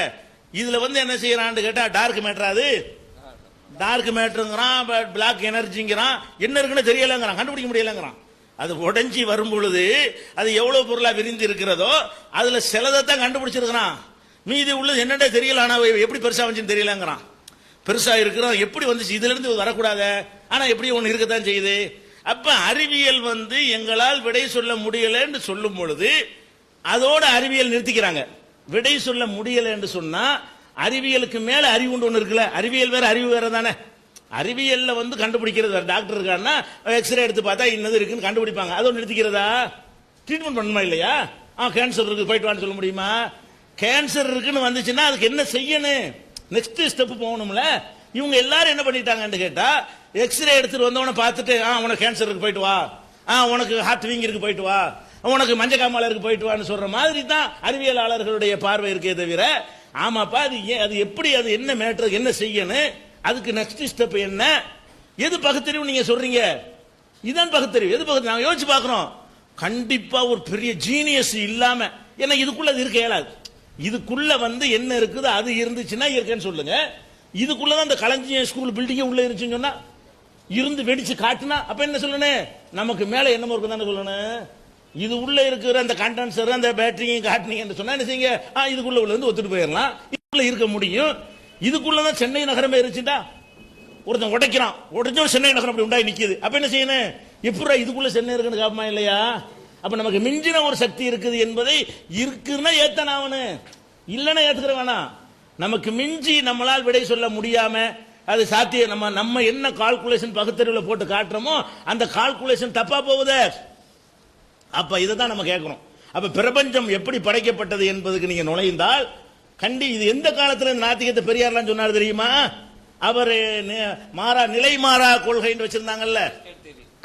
இதுல வந்து என்ன செய்யறான்னு கேட்டா டார்க் மேட்டர், அது டார்க் மேட்டருங்கிறான், பிளாக் எனர்ஜிங்கிறான், என்ன இருக்குன்னு தெரியலங்கிறான், கண்டுபிடிக்க முடியலங்கிறான். அது உடைஞ்சி வரும் பொழுது அது எவ்வளவு பொருளா விரிந்து இருக்கிறதோ அதுல சிலதான் கண்டுபிடிச்சிருக்கிறான், மீதி உள்ளது என்னடே தெரியல, ஆனா எப்படி பெருசா வந்துச்சுன்னு தெரியலங்கிறான். பெருசா இருக்கிறோம் எப்படி வந்துச்சு, இதுல இருந்து வரக்கூடாது, ஆனா எப்படி ஒண்ணு இருக்கத்தான் செய்யுது. அப்ப அறிவியல் வந்து எங்களால் விடை சொல்ல முடியல என்று சொல்லும் பொழுது அதோட அறிவியல் நிறுத்திக்கிறாங்க. விடை சொல்ல முடியல என்று சொன்னா அறிவியலுக்கு மேல அறிவு ஒன்று இருக்குல்ல, அறிவியல் வேற அறிவு வேற தானே. அறிவியல்ல வந்து கண்டுபிடிக்கிறது வேற. டாக்டர் இருக்கான்னா எக்ஸ்ரே எடுத்து பார்த்தா இன்னது இருக்குன்னு கண்டுபிடிப்பாங்க. அதோட நிறுத்திக்கிறதா? ட்ரீட்மெண்ட் பண்ணணுமா இல்லையா? கேன்சர் இருக்கு போயிட்டு வான்னு சொல்ல முடியுமா? கேன்சர் இருக்குன்னு வந்துச்சுன்னா அதுக்கு என்ன செய்யணும்? நெக்ஸ்ட் ஸ்டெப் போகணும்ல. இவங்க எல்லாரும் என்ன பண்ணிட்டாங்கன்னு கேட்டா, எக்ஸ்ரே எடுத்துட்டு வந்தவன பார்த்துட்டு உனக்கு கேன்சர் இருக்கு போயிட்டு வா, உனக்கு ஹார்ட் வீங் இருக்கு போயிட்டு வா, உனக்கு மஞ்சள் காமாலை இருக்கு போயிட்டு வான்னு சொல்ற மாதிரி தான் அறிவியலாளர்களுடைய பார்வை இருக்கே தவிர, ஆமாப்பா அது எப்படி, அது என்ன மேட்டர், என்ன செய்யணும், அதுக்கு நெக்ஸ்ட் ஸ்டெப் என்ன, எது பகுத்தறிவு நீங்க சொல்றீங்க? இதுதான் பகுத்தறிவு. எது பகுத்தறிவு? நாங்க யோசிச்சு பார்க்கிறோம். கண்டிப்பா ஒரு பெரிய ஜீனியஸ் இல்லாம, ஏன்னா இதுக்குள்ள அது இருக்க இயலாது. இதுக்குள்ள வந்து என்ன இருக்குது அது இருந்துச்சுன்னா இருக்கேன்னு சொல்லுங்க. இதுக்குள்ளதான் அந்த களஞ்சியம் ஸ்கூல் பில்டிங் உள்ள இருந்துச்சுன்னு சொன்னா, இருந்து வெடிச்சு காட்டுனா அப்ப என்ன சொல்லணும்? நமக்கு மேல என்னமோ இருக்குதானே சொல்லணும். இது உள்ள இருக்கிற அந்த கண்டென்சர் அந்த பேட்டரியும் காட்டினீங்கன்னு சொன்னா என்ன செய்யுங்க? இதுக்குள்ள உள்ள இருந்து ஒத்துட்டு போயிடலாம், இதுக்குள்ள இருக்க முடியும். இதுக்குள்ளதான் சென்னை நகரமே இருந்துச்சுட்டா, ஒருத்தன் உடைக்கிறான், உடைச்சோ சென்னை நகரம் அப்படி உண்டாய் நிக்குது. அப்ப என்ன செய்யணும்? எப்படா இதுக்குள்ள சென்னை இருக்குன்னு காப்பமா இல்லையா? அப்ப நமக்கு மிஞ்சின ஒரு சக்தி இருக்குது என்பதை இருக்குன்னா ஏத்தன ஆவணும், இல்லைன்னா ஏத்துக்கிற வேணாம். நமக்கு மிஞ்சி நம்மளால் விடை சொல்ல முடியாம அது சாத்திய நம்ம என்ன கால்குலேஷன் பகுத்தறிவுல போட்டு காட்டுறோமோ அந்த கால்குலேஷன் தப்பா போகுது. அப்ப இதை தான் நம்ம கேட்கிறோம். அப்ப பிரபஞ்சம் எப்படி படைக்கப்பட்டது என்பதுக்கு நீங்க நுழைந்தால் இது எந்த காலத்துல இந்த நாத்திகத்தை பெரியார்லாம் சொன்னார் தெரியுமா? அவர் நிலை மாறா கொள்கைன்னு வச்சிருந்தாங்கல்ல,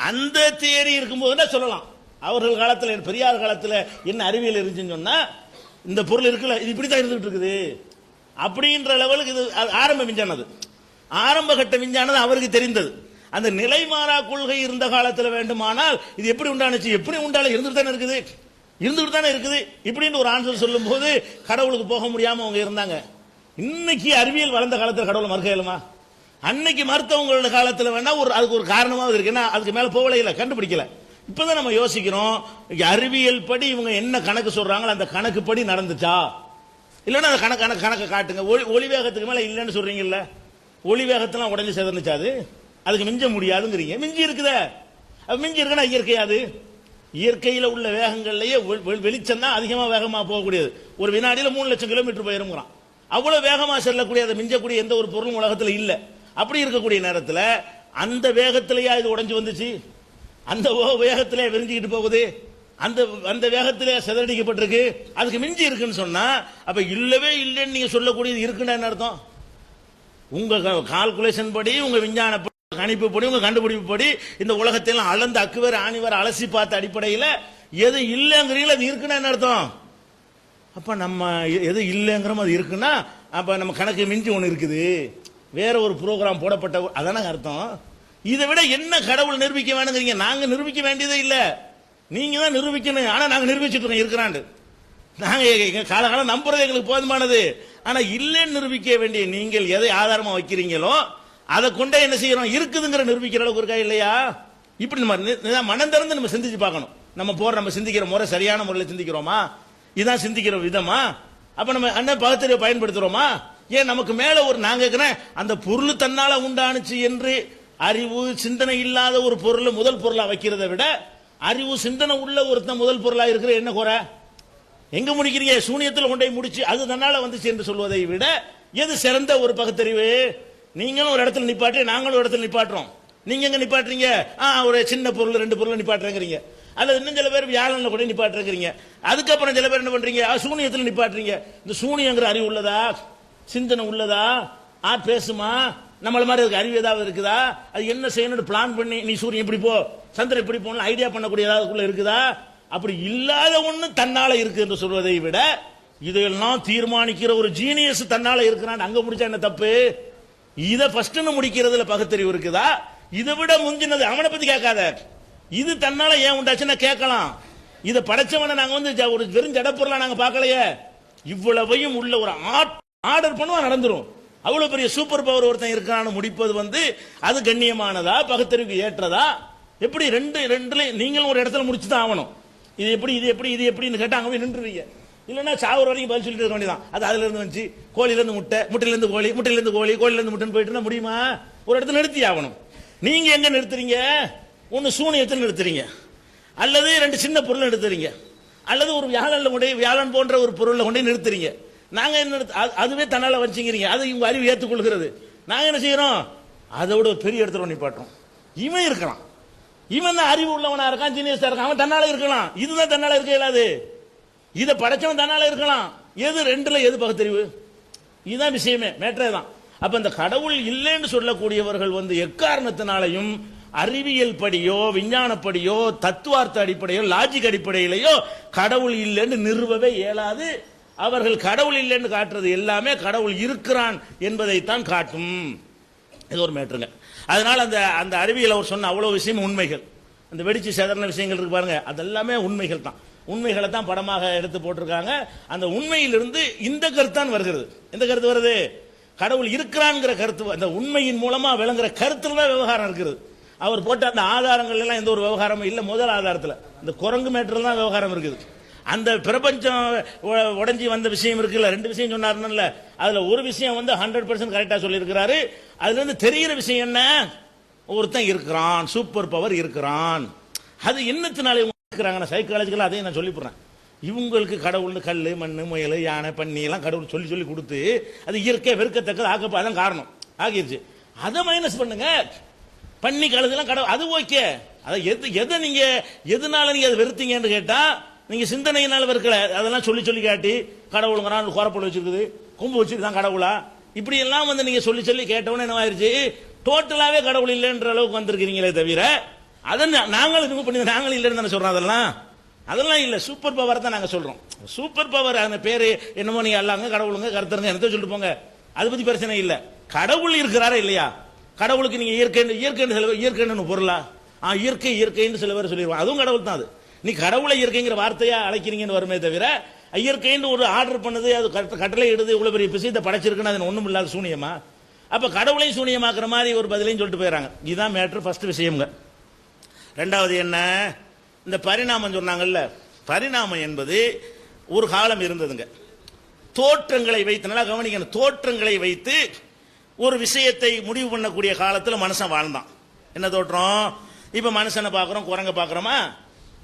அந்த தியரி இருக்கும்போது சொல்லலாம். அவர்கள் காலத்துல பெரியார் காலத்துல என்ன அறிவியல் இருந்துச்சுன்னு சொன்னா, இந்த பொருள் இருக்குல்ல இது இப்படித்தான் இருந்துட்டு இருக்குது அப்படின்ற லெவலுக்கு இது ஆரம்ப விஞ்ஞானது, ஆரம்ப கட்ட விஞ்ஞானது அவருக்கு தெரிந்தது. அந்த நிலை மாறா கொள்கை இருந்த காலத்தில் வேண்டுமானால் இது எப்படி உண்டானுச்சு, எப்படி உண்டாலும் இருந்துட்டு தானே இருக்குது இப்படின்னு ஒரு ஆன்சர் சொல்லும் போது கடவுளுக்கு போக முடியாம அவங்க இருந்தாங்க. இன்னைக்கு அறிவியல் வளர்ந்த காலத்தில் கடவுளை மறுக்க இயலுமா? அன்னைக்கு மறுத்தவங்களோட காலத்தில் வேணா அதுக்கு ஒரு காரணமாக இருக்கு. ஏன்னா அதுக்கு மேல போகல, இல்லை கண்டுபிடிக்கல. இப்பதான் நம்ம யோசிக்கிறோம், அறிவியல் படி இவங்க என்ன கணக்கு சொல்றாங்களோ அந்த கணக்கு படி நடந்துச்சா இல்லைன்னா அந்த கணக்கை காட்டுங்க. ஒளி வேகத்துக்கு மேல இல்லைன்னு சொல்றீங்கல்ல, ஒளி வேகத்தெல்லாம் உடஞ்சி செதர்ந்துச்சா? அதுக்கு மிஞ்ச முடியாதுங்கிறீங்க. மிஞ்சி இருக்குதே, மிஞ்சி இருக்குன்னா இயற்கையாது. இயற்கையில் உள்ள வேகங்கள்லயே வெளிச்சம் தான் அதிகமா வேகமா போகக்கூடியது. ஒரு வினாடியில் 3 லட்சம் கிலோமீட்டர் போயிருங்கிறான். அவ்வளவு வேகமா செல்லக்கூடிய அதை மிஞ்சக்கூடிய எந்த ஒரு பொருளும் உலகத்தில் இல்ல. அப்படி இருக்கக்கூடிய நேரத்தில் அந்த வேகத்திலேயா இது உடைஞ்சு வந்துச்சு? அந்த வேகத்திலே விரிஞ்சுக்கிட்டு போகுது, அந்த வேகத்திலே சிதறடிக்கப்பட்டிருக்கு. அதுக்கு மிஞ்சி இருக்குன்னு சொன்னா அப்ப இல்லவே இல்லைன்னு நீங்க சொல்லக்கூடியது இருக்குன்னு என்ன அர்த்தம்? உங்க கால்குலேஷன் படி, உங்க விஞ்ஞான கணிப்பு படி, உங்க கண்டுபிடிப்பு படி இந்த உலகத்தையெல்லாம் அளந்து அக்குவேர் ஆணிவர் அலசி பார்த்த அடிப்படையில் எது இல்லைங்கிறீங்களோ அது இருக்குன்னா என்ன அர்த்தம்? அப்ப நம்ம எது இல்லைங்கிறோம் அது இருக்குன்னா அப்ப நம்ம கணக்கு மிஞ்சி ஒன்று இருக்குது, வேற ஒரு ப்ரோக்ராம் போடப்பட்ட அதான அர்த்தம். இதை விட என்ன கடவுள் நிரூபிக்க வேணுங்கிறீங்க? நாங்க நிரூபிக்க வேண்டியதே இல்லை, நீங்க தான் நிரூபிக்கணும். ஆனா நாங்க நிரூபிச்சுட்டு இருக்கிறாண்டு நாங்க காலகாலம் நம்புறது எங்களுக்கு போதுமானது. ஆனா இல்லைன்னு நிரூபிக்க வேண்டிய நீங்கள் எதை ஆதாரமா வைக்கிறீங்களோ அதை கொண்டே என்ன செய்யறோம்? இருக்குதுங்கிற நிரூபிக்கிற அளவுக்கு இருக்கா இல்லையா? இப்படி நம்ம மனம் திறந்து நம்ம சிந்திச்சு பார்க்கணும். நம்ம சிந்திக்கிற முறை சரியான முறையில் சிந்திக்கிறோமா? இதான் சிந்திக்கிற விதமா? அப்ப நம்ம அண்ணன் பகுத்தறிவை பயன்படுத்துறோமா? ஏன் நமக்கு மேல ஒரு நான் கேட்கிறேன், அந்த பொருள் தன்னால உண்டானுச்சு என்று அறிவு சிந்தனை இல்லாத ஒரு பொருள் முதல் பொருளா வைக்கிறத விட அறிவு சிந்தனை உள்ள ஒருத்தன் முதல் பொருளா இருக்கிற என்ன குறை? எங்க முடிக்கிறீங்க? சூனியத்தில் கொண்டே முடிச்சு அது தன்னால வந்துச்சு என்று சொல்வதை விட எது சிறந்த ஒரு பகுத்தறிவு? நீங்களும் ஒரு இடத்துல நிப்பாட்டி நாங்களும் ஒரு இடத்துல நிப்பாட்டுறோம். நீங்க எங்க நிப்பாட்டுறீங்க? ஒரு சின்ன பொருள் 2 பொருள் நிப்பாட்டுறீங்க, அல்லது இன்னும் சில பேர் வியாழன்ல கூட நிப்பாட்டுறீங்க. அதுக்கப்புறம் சில பேர் என்ன பண்றீங்க? சூனியத்தில் நிப்பாட்டுறீங்க. இந்த சூனியங்கிற அறிவு உள்ளதா? சிந்தனை உள்ளதா? பேசுமா? நம்மள மாதிரி இருக்கு அறிவு ஏதாவது இருக்குதா? அது என்ன செய்யணும் பிளான் பண்ணி நீ சூரியன் இப்படி போ சந்திரன் இப்படி போன ஐடியா பண்ணக்கூடிய ஏதாவது இருக்குதா? அப்படி இல்லாத ஒண்ணு தன்னால இருக்கு என்று சொல்வதை விட இதெல்லாம் தீர்மானிக்கிற ஒரு ஜீனியஸ் தன்னால இருக்கிறான் அங்க முடிச்சா என்ன தப்பு? இதை ஃபர்ஸ்ட் முடிக்கிறதுல பகுத்தறிவு இருக்குதா? இதை விட முந்தினது அவனை பத்தி கேட்காத, இது தன்னால ஏன் உண்டாச்சுன்னா கேட்கலாம். இதை படைச்சவனை நாங்க ஒரு வெறும் ஜடப்பொருளா நாங்க பார்க்கலையே, இவ்வளவையும் உள்ள ஒரு ஆர்டர் பண்ணுவா நடந்துரும். அவ்வளவு பெரிய சூப்பர் பவர் ஒருத்தன் இருக்கான்னு முடிப்பது அது கண்ணியமானதா? பகுத்தறிவுக்கு ஏற்றதா? எப்படி ரெண்டுல நீங்களும் ஒரு இடத்துல முடிச்சுதான் ஆகணும். இது எப்படின்னு கேட்டா அங்க போய் நின்றுவீங்க. இல்லைன்னா சாவர் வரைக்கும் பதில் சொல்லிட்டு இருக்க வேண்டியதான். அது அதுல இருந்து வந்துச்சு, கோழியிலிருந்து முட்டை, முட்டையிலிருந்து கோழி, முட்டையிலிருந்து கோழி, கோழியிலிருந்து முட்டைன்னு போயிட்டு முடியுமா? ஒரு இடத்துல நிறுத்தி ஆகணும். நீங்க எங்க நிறுத்துறீங்க? ஒன்னு சூனியத்தில் நிறுத்துறீங்க, அல்லது 2 சின்ன பொருள் நிறுத்துறீங்க, அல்லது ஒரு வியாழன் போன்ற ஒரு பொருளை கொண்டே நிறுத்துறீங்க. நாங்க என்ன அதுவே தன்னால வச்சுக்கிறீங்க, அதை இவங்க அறிவு ஏற்றுக்கொள்கிறது. நாங்க என்ன செய்யறோம்? அதை விட ஒரு பெரிய இடத்துல நிப்பாட்டும். இவன் இருக்கலாம், இவன் தான் அறிவு உள்ளவனா இருக்கான், ஜீனியஸா இருக்கான், அவன் தன்னால இருக்கலாம். இதுதான் தன்னால இருக்க இயலாது. இதை படைச்சவன் தன்னால இருக்கலாம். எது ரெண்டுல எது பகுத்தறிவு? இதுதான் விஷயமே, மேட்டரே தான். அப்ப இந்த கடவுள் இல்லைன்னு சொல்லக்கூடியவர்கள் எக்காரணத்தினாலையும் அறிவியல் படியோ விஞ்ஞானப்படியோ தத்துவார்த்த அடிப்படையோ லாஜிக் அடிப்படையிலையோ கடவுள் இல்லைன்னு நிறுவவே இயலாது. அவர்கள் கடவுள் இல்லைன்னு காட்டுறது எல்லாமே கடவுள் இருக்கிறான் என்பதைத்தான் காட்டும். இது ஒரு மேட்டருங்க. அதனால அந்த அந்த அறிவியல் அவர் சொன்ன அவ்வளவு விஷயம் உண்மைகள். அந்த வெடிச்சு சேதன விஷயங்கள் இருக்கு பாருங்க, அதெல்லாமே உண்மைகள் தான். உண்மைகளை தான் படமாக எடுத்து போட்டிருக்காங்க. அந்த உண்மையிலிருந்து இந்த கருத்தான் வருகிறது. எந்த கருத்து வருது? கடவுள் இருக்கிறான்ங்கிற கருத்து. அந்த உண்மையின் மூலமா விளங்குற கருத்துல தான் விவகாரம் இருக்குது. அவர் போட்ட அந்த ஆதாரங்கள் எல்லாம் எந்த ஒரு விவகாரமும் இல்லை. முதல் ஆதாரத்தில் இந்த குரங்கு மேட்டர் தான் விவகாரம் இருக்குது. அந்த பிரபஞ்சம் உடைஞ்சி வந்த விஷயம் இருக்குல்ல, ரெண்டு விஷயம் சொன்னார்ல, அதுல ஒரு விஷயம் 100% கரெக்டா சொல்லியிருக்கிறாரு. அதுல இருந்து தெரிகிற விஷயம் என்ன? ஒருத்தன் இருக்கிறான், சூப்பர் பவர் இருக்கிறான். அது என்னத்தினால இருக்கிறாங்க? சைக்காலஜிக்கலா அதையும் நான் சொல்லி போடுறேன். இவங்களுக்கு கடவுள்னு கல், மண், முயல், யானை, பன்னி எல்லாம் கடவுள் சொல்லி சொல்லி கொடுத்து அது இயற்கை வெறுக்கத்தக்கது ஆக்கப்ப, அதான் காரணம் ஆகிருச்சு. அதை மைனஸ் பண்ணுங்க. பன்னி கழுதுலாம் கடவுள், அது ஓகே. அதை எதை நீங்க எதனால நீங்க அதை வெறுத்தீங்கன்னு கேட்டா, நீங்க சிந்தனையினால வெறுக்கல. அதெல்லாம் சொல்லி சொல்லி காட்டி கடவுளுங்கிறான், கோரப்பொழு வச்சிருக்குது, கொம்பு வச்சிருக்கான் கடவுளா, இப்படி எல்லாம் நீங்க சொல்லி சொல்லி கேட்டவொன்னே என்ன ஆயிருச்சு? டோட்டலாவே கடவுள் இல்லைன்ற அளவுக்கு வந்திருக்கிறீங்களே தவிர, அதை நாங்களும் ரிமூவ் பண்ணி நாங்களும் இல்லைன்னு தானே சொல்றோம். அதெல்லாம் இல்ல. சூப்பர் பவர் தான் நாங்க சொல்றோம். சூப்பர் பவர் அந்த பேரு என்னமோ, நீங்க அல்லாங்க கடவுளுங்க கருத்தருங்க என்னத்த சொல்லிட்டு போங்க, அதை பத்தி பிரச்சனை இல்ல. கடவுள் இருக்கிறாரா இல்லையா? கடவுளுக்கு நீங்க இயற்கைன்னு பொருளா? இயற்கை இயற்கைன்னு சில பேர் சொல்லிடுவாங்க, அதுவும் கடவுள் தான். அது நீ கடவுளை இயற்கைங்கிற வார்த்தையா அழைக்கிறீங்கன்னு வருமே தவிர, இயற்கைன்னு ஒரு ஆர்டர் பண்ணுது, அது கட்டளை இடுது, இவ்வளவு பெரிய விஷயத்தை படைச்சிருக்குன்னு அது ஒண்ணும் இல்லாத சூனியமா? அப்ப கடவுளையும் சூனியமாக்குற மாதிரி ஒரு பதிலையும் சொல்லிட்டு போயிடறாங்க. இதுதான் மேட்டர். ஃபர்ஸ்ட் விஷயம்ங்க. ரெண்டாவது என்ன? இந்த பரிணாமம் சொன்னாங்கல்ல, பரிணாமம் என்பது ஒரு காலம் இருந்ததுங்க. தோற்றங்களை வைத்து, நல்லா கவனிக்கணும், தோற்றங்களை வைத்து ஒரு விஷயத்தை முடிவு பண்ணக்கூடிய காலத்தில் மனுஷன் வாழ்ந்தான். என்ன தோற்றம்? இப்ப மனுஷனை பார்க்கிறோம், குரங்க பார்க்கிறோமா?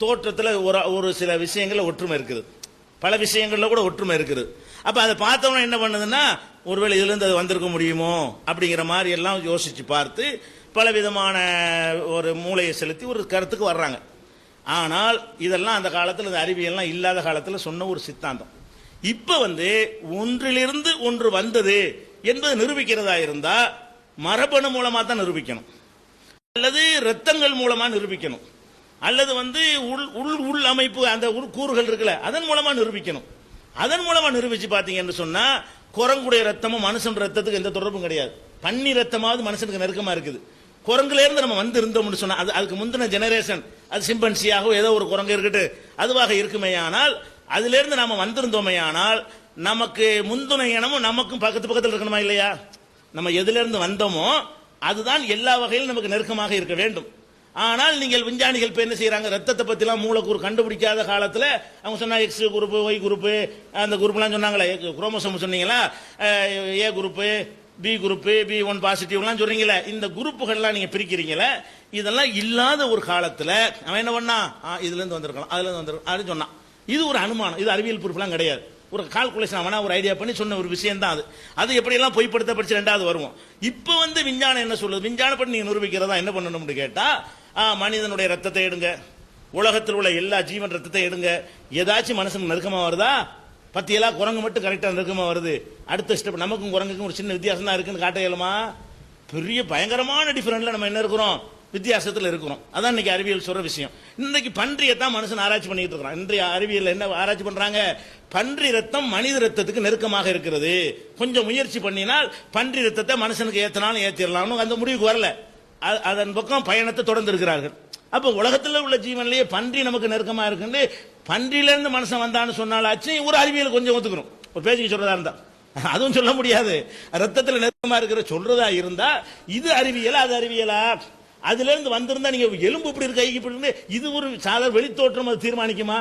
தோற்றத்தில் ஒரு சில விஷயங்கள்ல ஒற்றுமை இருக்குது, பல விஷயங்கள்ல கூட ஒற்றுமை இருக்குது. அப்ப அதை பார்த்தவன என்ன பண்ணுதுன்னா, ஒருவேளை இதுல இருந்து அது வந்திருக்க முடியுமோ அப்படிங்கிற மாதிரி எல்லாம் யோசிச்சு பார்த்து பல விதமான ஒரு மூளையை செலுத்தி ஒரு கருத்துக்கு வர்றாங்க. ஆனால் இதெல்லாம் அந்த காலத்தில், இந்த அறிவியல்லாம் இல்லாத காலத்தில் சொன்ன ஒரு சித்தாந்தம். இப்ப ஒன்றிலிருந்து ஒன்று வந்தது என்பது நிரூபிக்கிறதா இருந்தா மரபணு மூலமா தான் நிரூபிக்கணும், அல்லது ரத்தங்கள் மூலமா நிரூபிக்கணும், அல்லது உள் அமைப்பு அந்த கூறுகள் இருக்குல்ல அதன் மூலமா நிரூபிக்கணும். அதன் மூலமா நிரூபிச்சு பாத்தீங்கன்னு சொன்னா, குரங்குடைய ரத்தமும் மனுஷன் ரத்தத்துக்கு எந்த தொடர்பும் கிடையாது. பன்னி ரத்தமாவது மனுஷனுக்கு நெருக்கமா இருக்குது. குரங்குல இருந்து நம்ம இருந்தோம்னு சொன்னா, அதுக்கு முந்தின ஜெனரேஷன், அது சிம்பன்சியாக ஏதோ ஒரு குரங்கு இருக்கட்டு அதுவாக இருக்குமேயானால், அதுல இருந்து நாம வந்திருந்தோமேயானால், நமக்கு முந்தின இனமும் நமக்கும் பக்கத்து பக்கத்தில் இருக்கணுமா இல்லையா? நம்ம எதுல இருந்து வந்தோமோ அதுதான் எல்லா வகையிலும் நமக்கு நெருக்கமாக இருக்க வேண்டும். ஆனால் நீங்கள் விஞ்ஞானிகள் இப்ப என்ன செய்யறாங்க? ரத்தத்தை பத்தி எல்லாம் மூலக்கூறு கண்டுபிடிக்காத காலத்துல அவங்க சொன்னா எக்ஸ் குரூப், ஒய் குரூப், அந்த குரூப்லாம் சொன்னாங்களே, குரோமோசோம் சொன்னீங்களா, A group, B group, B1 பாசிட்டிவ்லாம் சொல்றீங்களே, இந்த குரூப்புகள்லாம் நீங்க பிரிக்கிறீங்களே, இதெல்லாம் இல்லாத ஒரு காலத்துல அவன் என்ன பண்ணா, இதுல இருந்து வந்திருக்கலாம், அதுல இருந்து வந்திருக்கலாம் அப்படின்னு சொன்னான். இது ஒரு அனுமானம், இது அறிவியல் பொறுப்புலாம் கிடையாது. ஒரு கால்குலேஷன் அவனா ஒரு ஐடியா பண்ணி சொன்ன ஒரு விஷயம் தான் அது. அது எப்படி எல்லாம் பொய்ப்படுத்தப்பட்டு ரெண்டாவது வருவோம். இப்ப விஞ்ஞானம் என்ன சொல்லுது? விஞ்ஞானப்படி நீங்க நிரூபிக்கிறதா என்ன பண்ணணும்னு கேட்டா, மனிதனுடைய ரத்தத்தை எடுங்க, உலகத்தில் உள்ள எல்லா ஜீவன் ரத்தத்தை எடுங்க, ஏதாச்சும் மனுஷன் நெருக்கமா வருதா? பத்தியெல்லாம் குரங்கு மட்டும் கரெக்டா நெருக்கமா வருது. அடுத்த ஸ்டெப் நமக்கும் குரங்குக்கும் ஒரு சின்ன வித்தியாசம் தான் இருக்குன்னு காட்ட இயலுமா? பெரிய பயங்கரமான டிஃபரெண்ட்ல நம்ம என்ன இருக்கிறோம்? வித்தியாசத்தில் இருக்கிறோம். அதான் இன்னைக்கு அறிவியல் சொல்ற விஷயம். இன்னைக்கு பன்றியை தான் மனுஷன் ஆராய்ச்சி பண்ணிட்டு இருக்கிறான். இன்றைய அறிவியல் என்ன ஆராய்ச்சி பண்றாங்க? பன்றி ரத்தம் மனித ரத்தத்துக்கு நெருக்கமாக இருக்கிறது, கொஞ்சம் முயற்சி பண்ணினால் பன்றி ரத்தத்தை மனுஷனுக்கு ஏத்தினாலும் ஏத்திடலாம்னு அந்த முடிவுக்கு வரல. அதன் பக்கம் பயணத்தை தொடர்ந்து இருக்கிறார்கள். அப்ப உலகத்தில் உள்ள ஜீவன்லயே பன்றி நமக்கு நெருக்கமா இருக்கு. பன்றியில இருந்து மனுஷன் வந்தான்னு சொன்னாலாச்சு ஒரு அறிவியல் கொஞ்சம் ஒத்துக்கணும். ஒரு பேச்சுக்கு சொல்றதா இருந்தா அதுவும் சொல்ல முடியாது. ரத்தத்தில் நெருக்கமா இருக்கிற சொல்றதா இருந்தா இது அறிவியலா அது அறிவியலா? அதுல இருந்து வந்திருந்தா நீங்க எலும்பு இப்படி இருக்கு, கைக்கு இப்படி இருக்கு, இது ஒரு சாதாரண வெளித்தோற்றம் அது தீர்மானிக்குமா?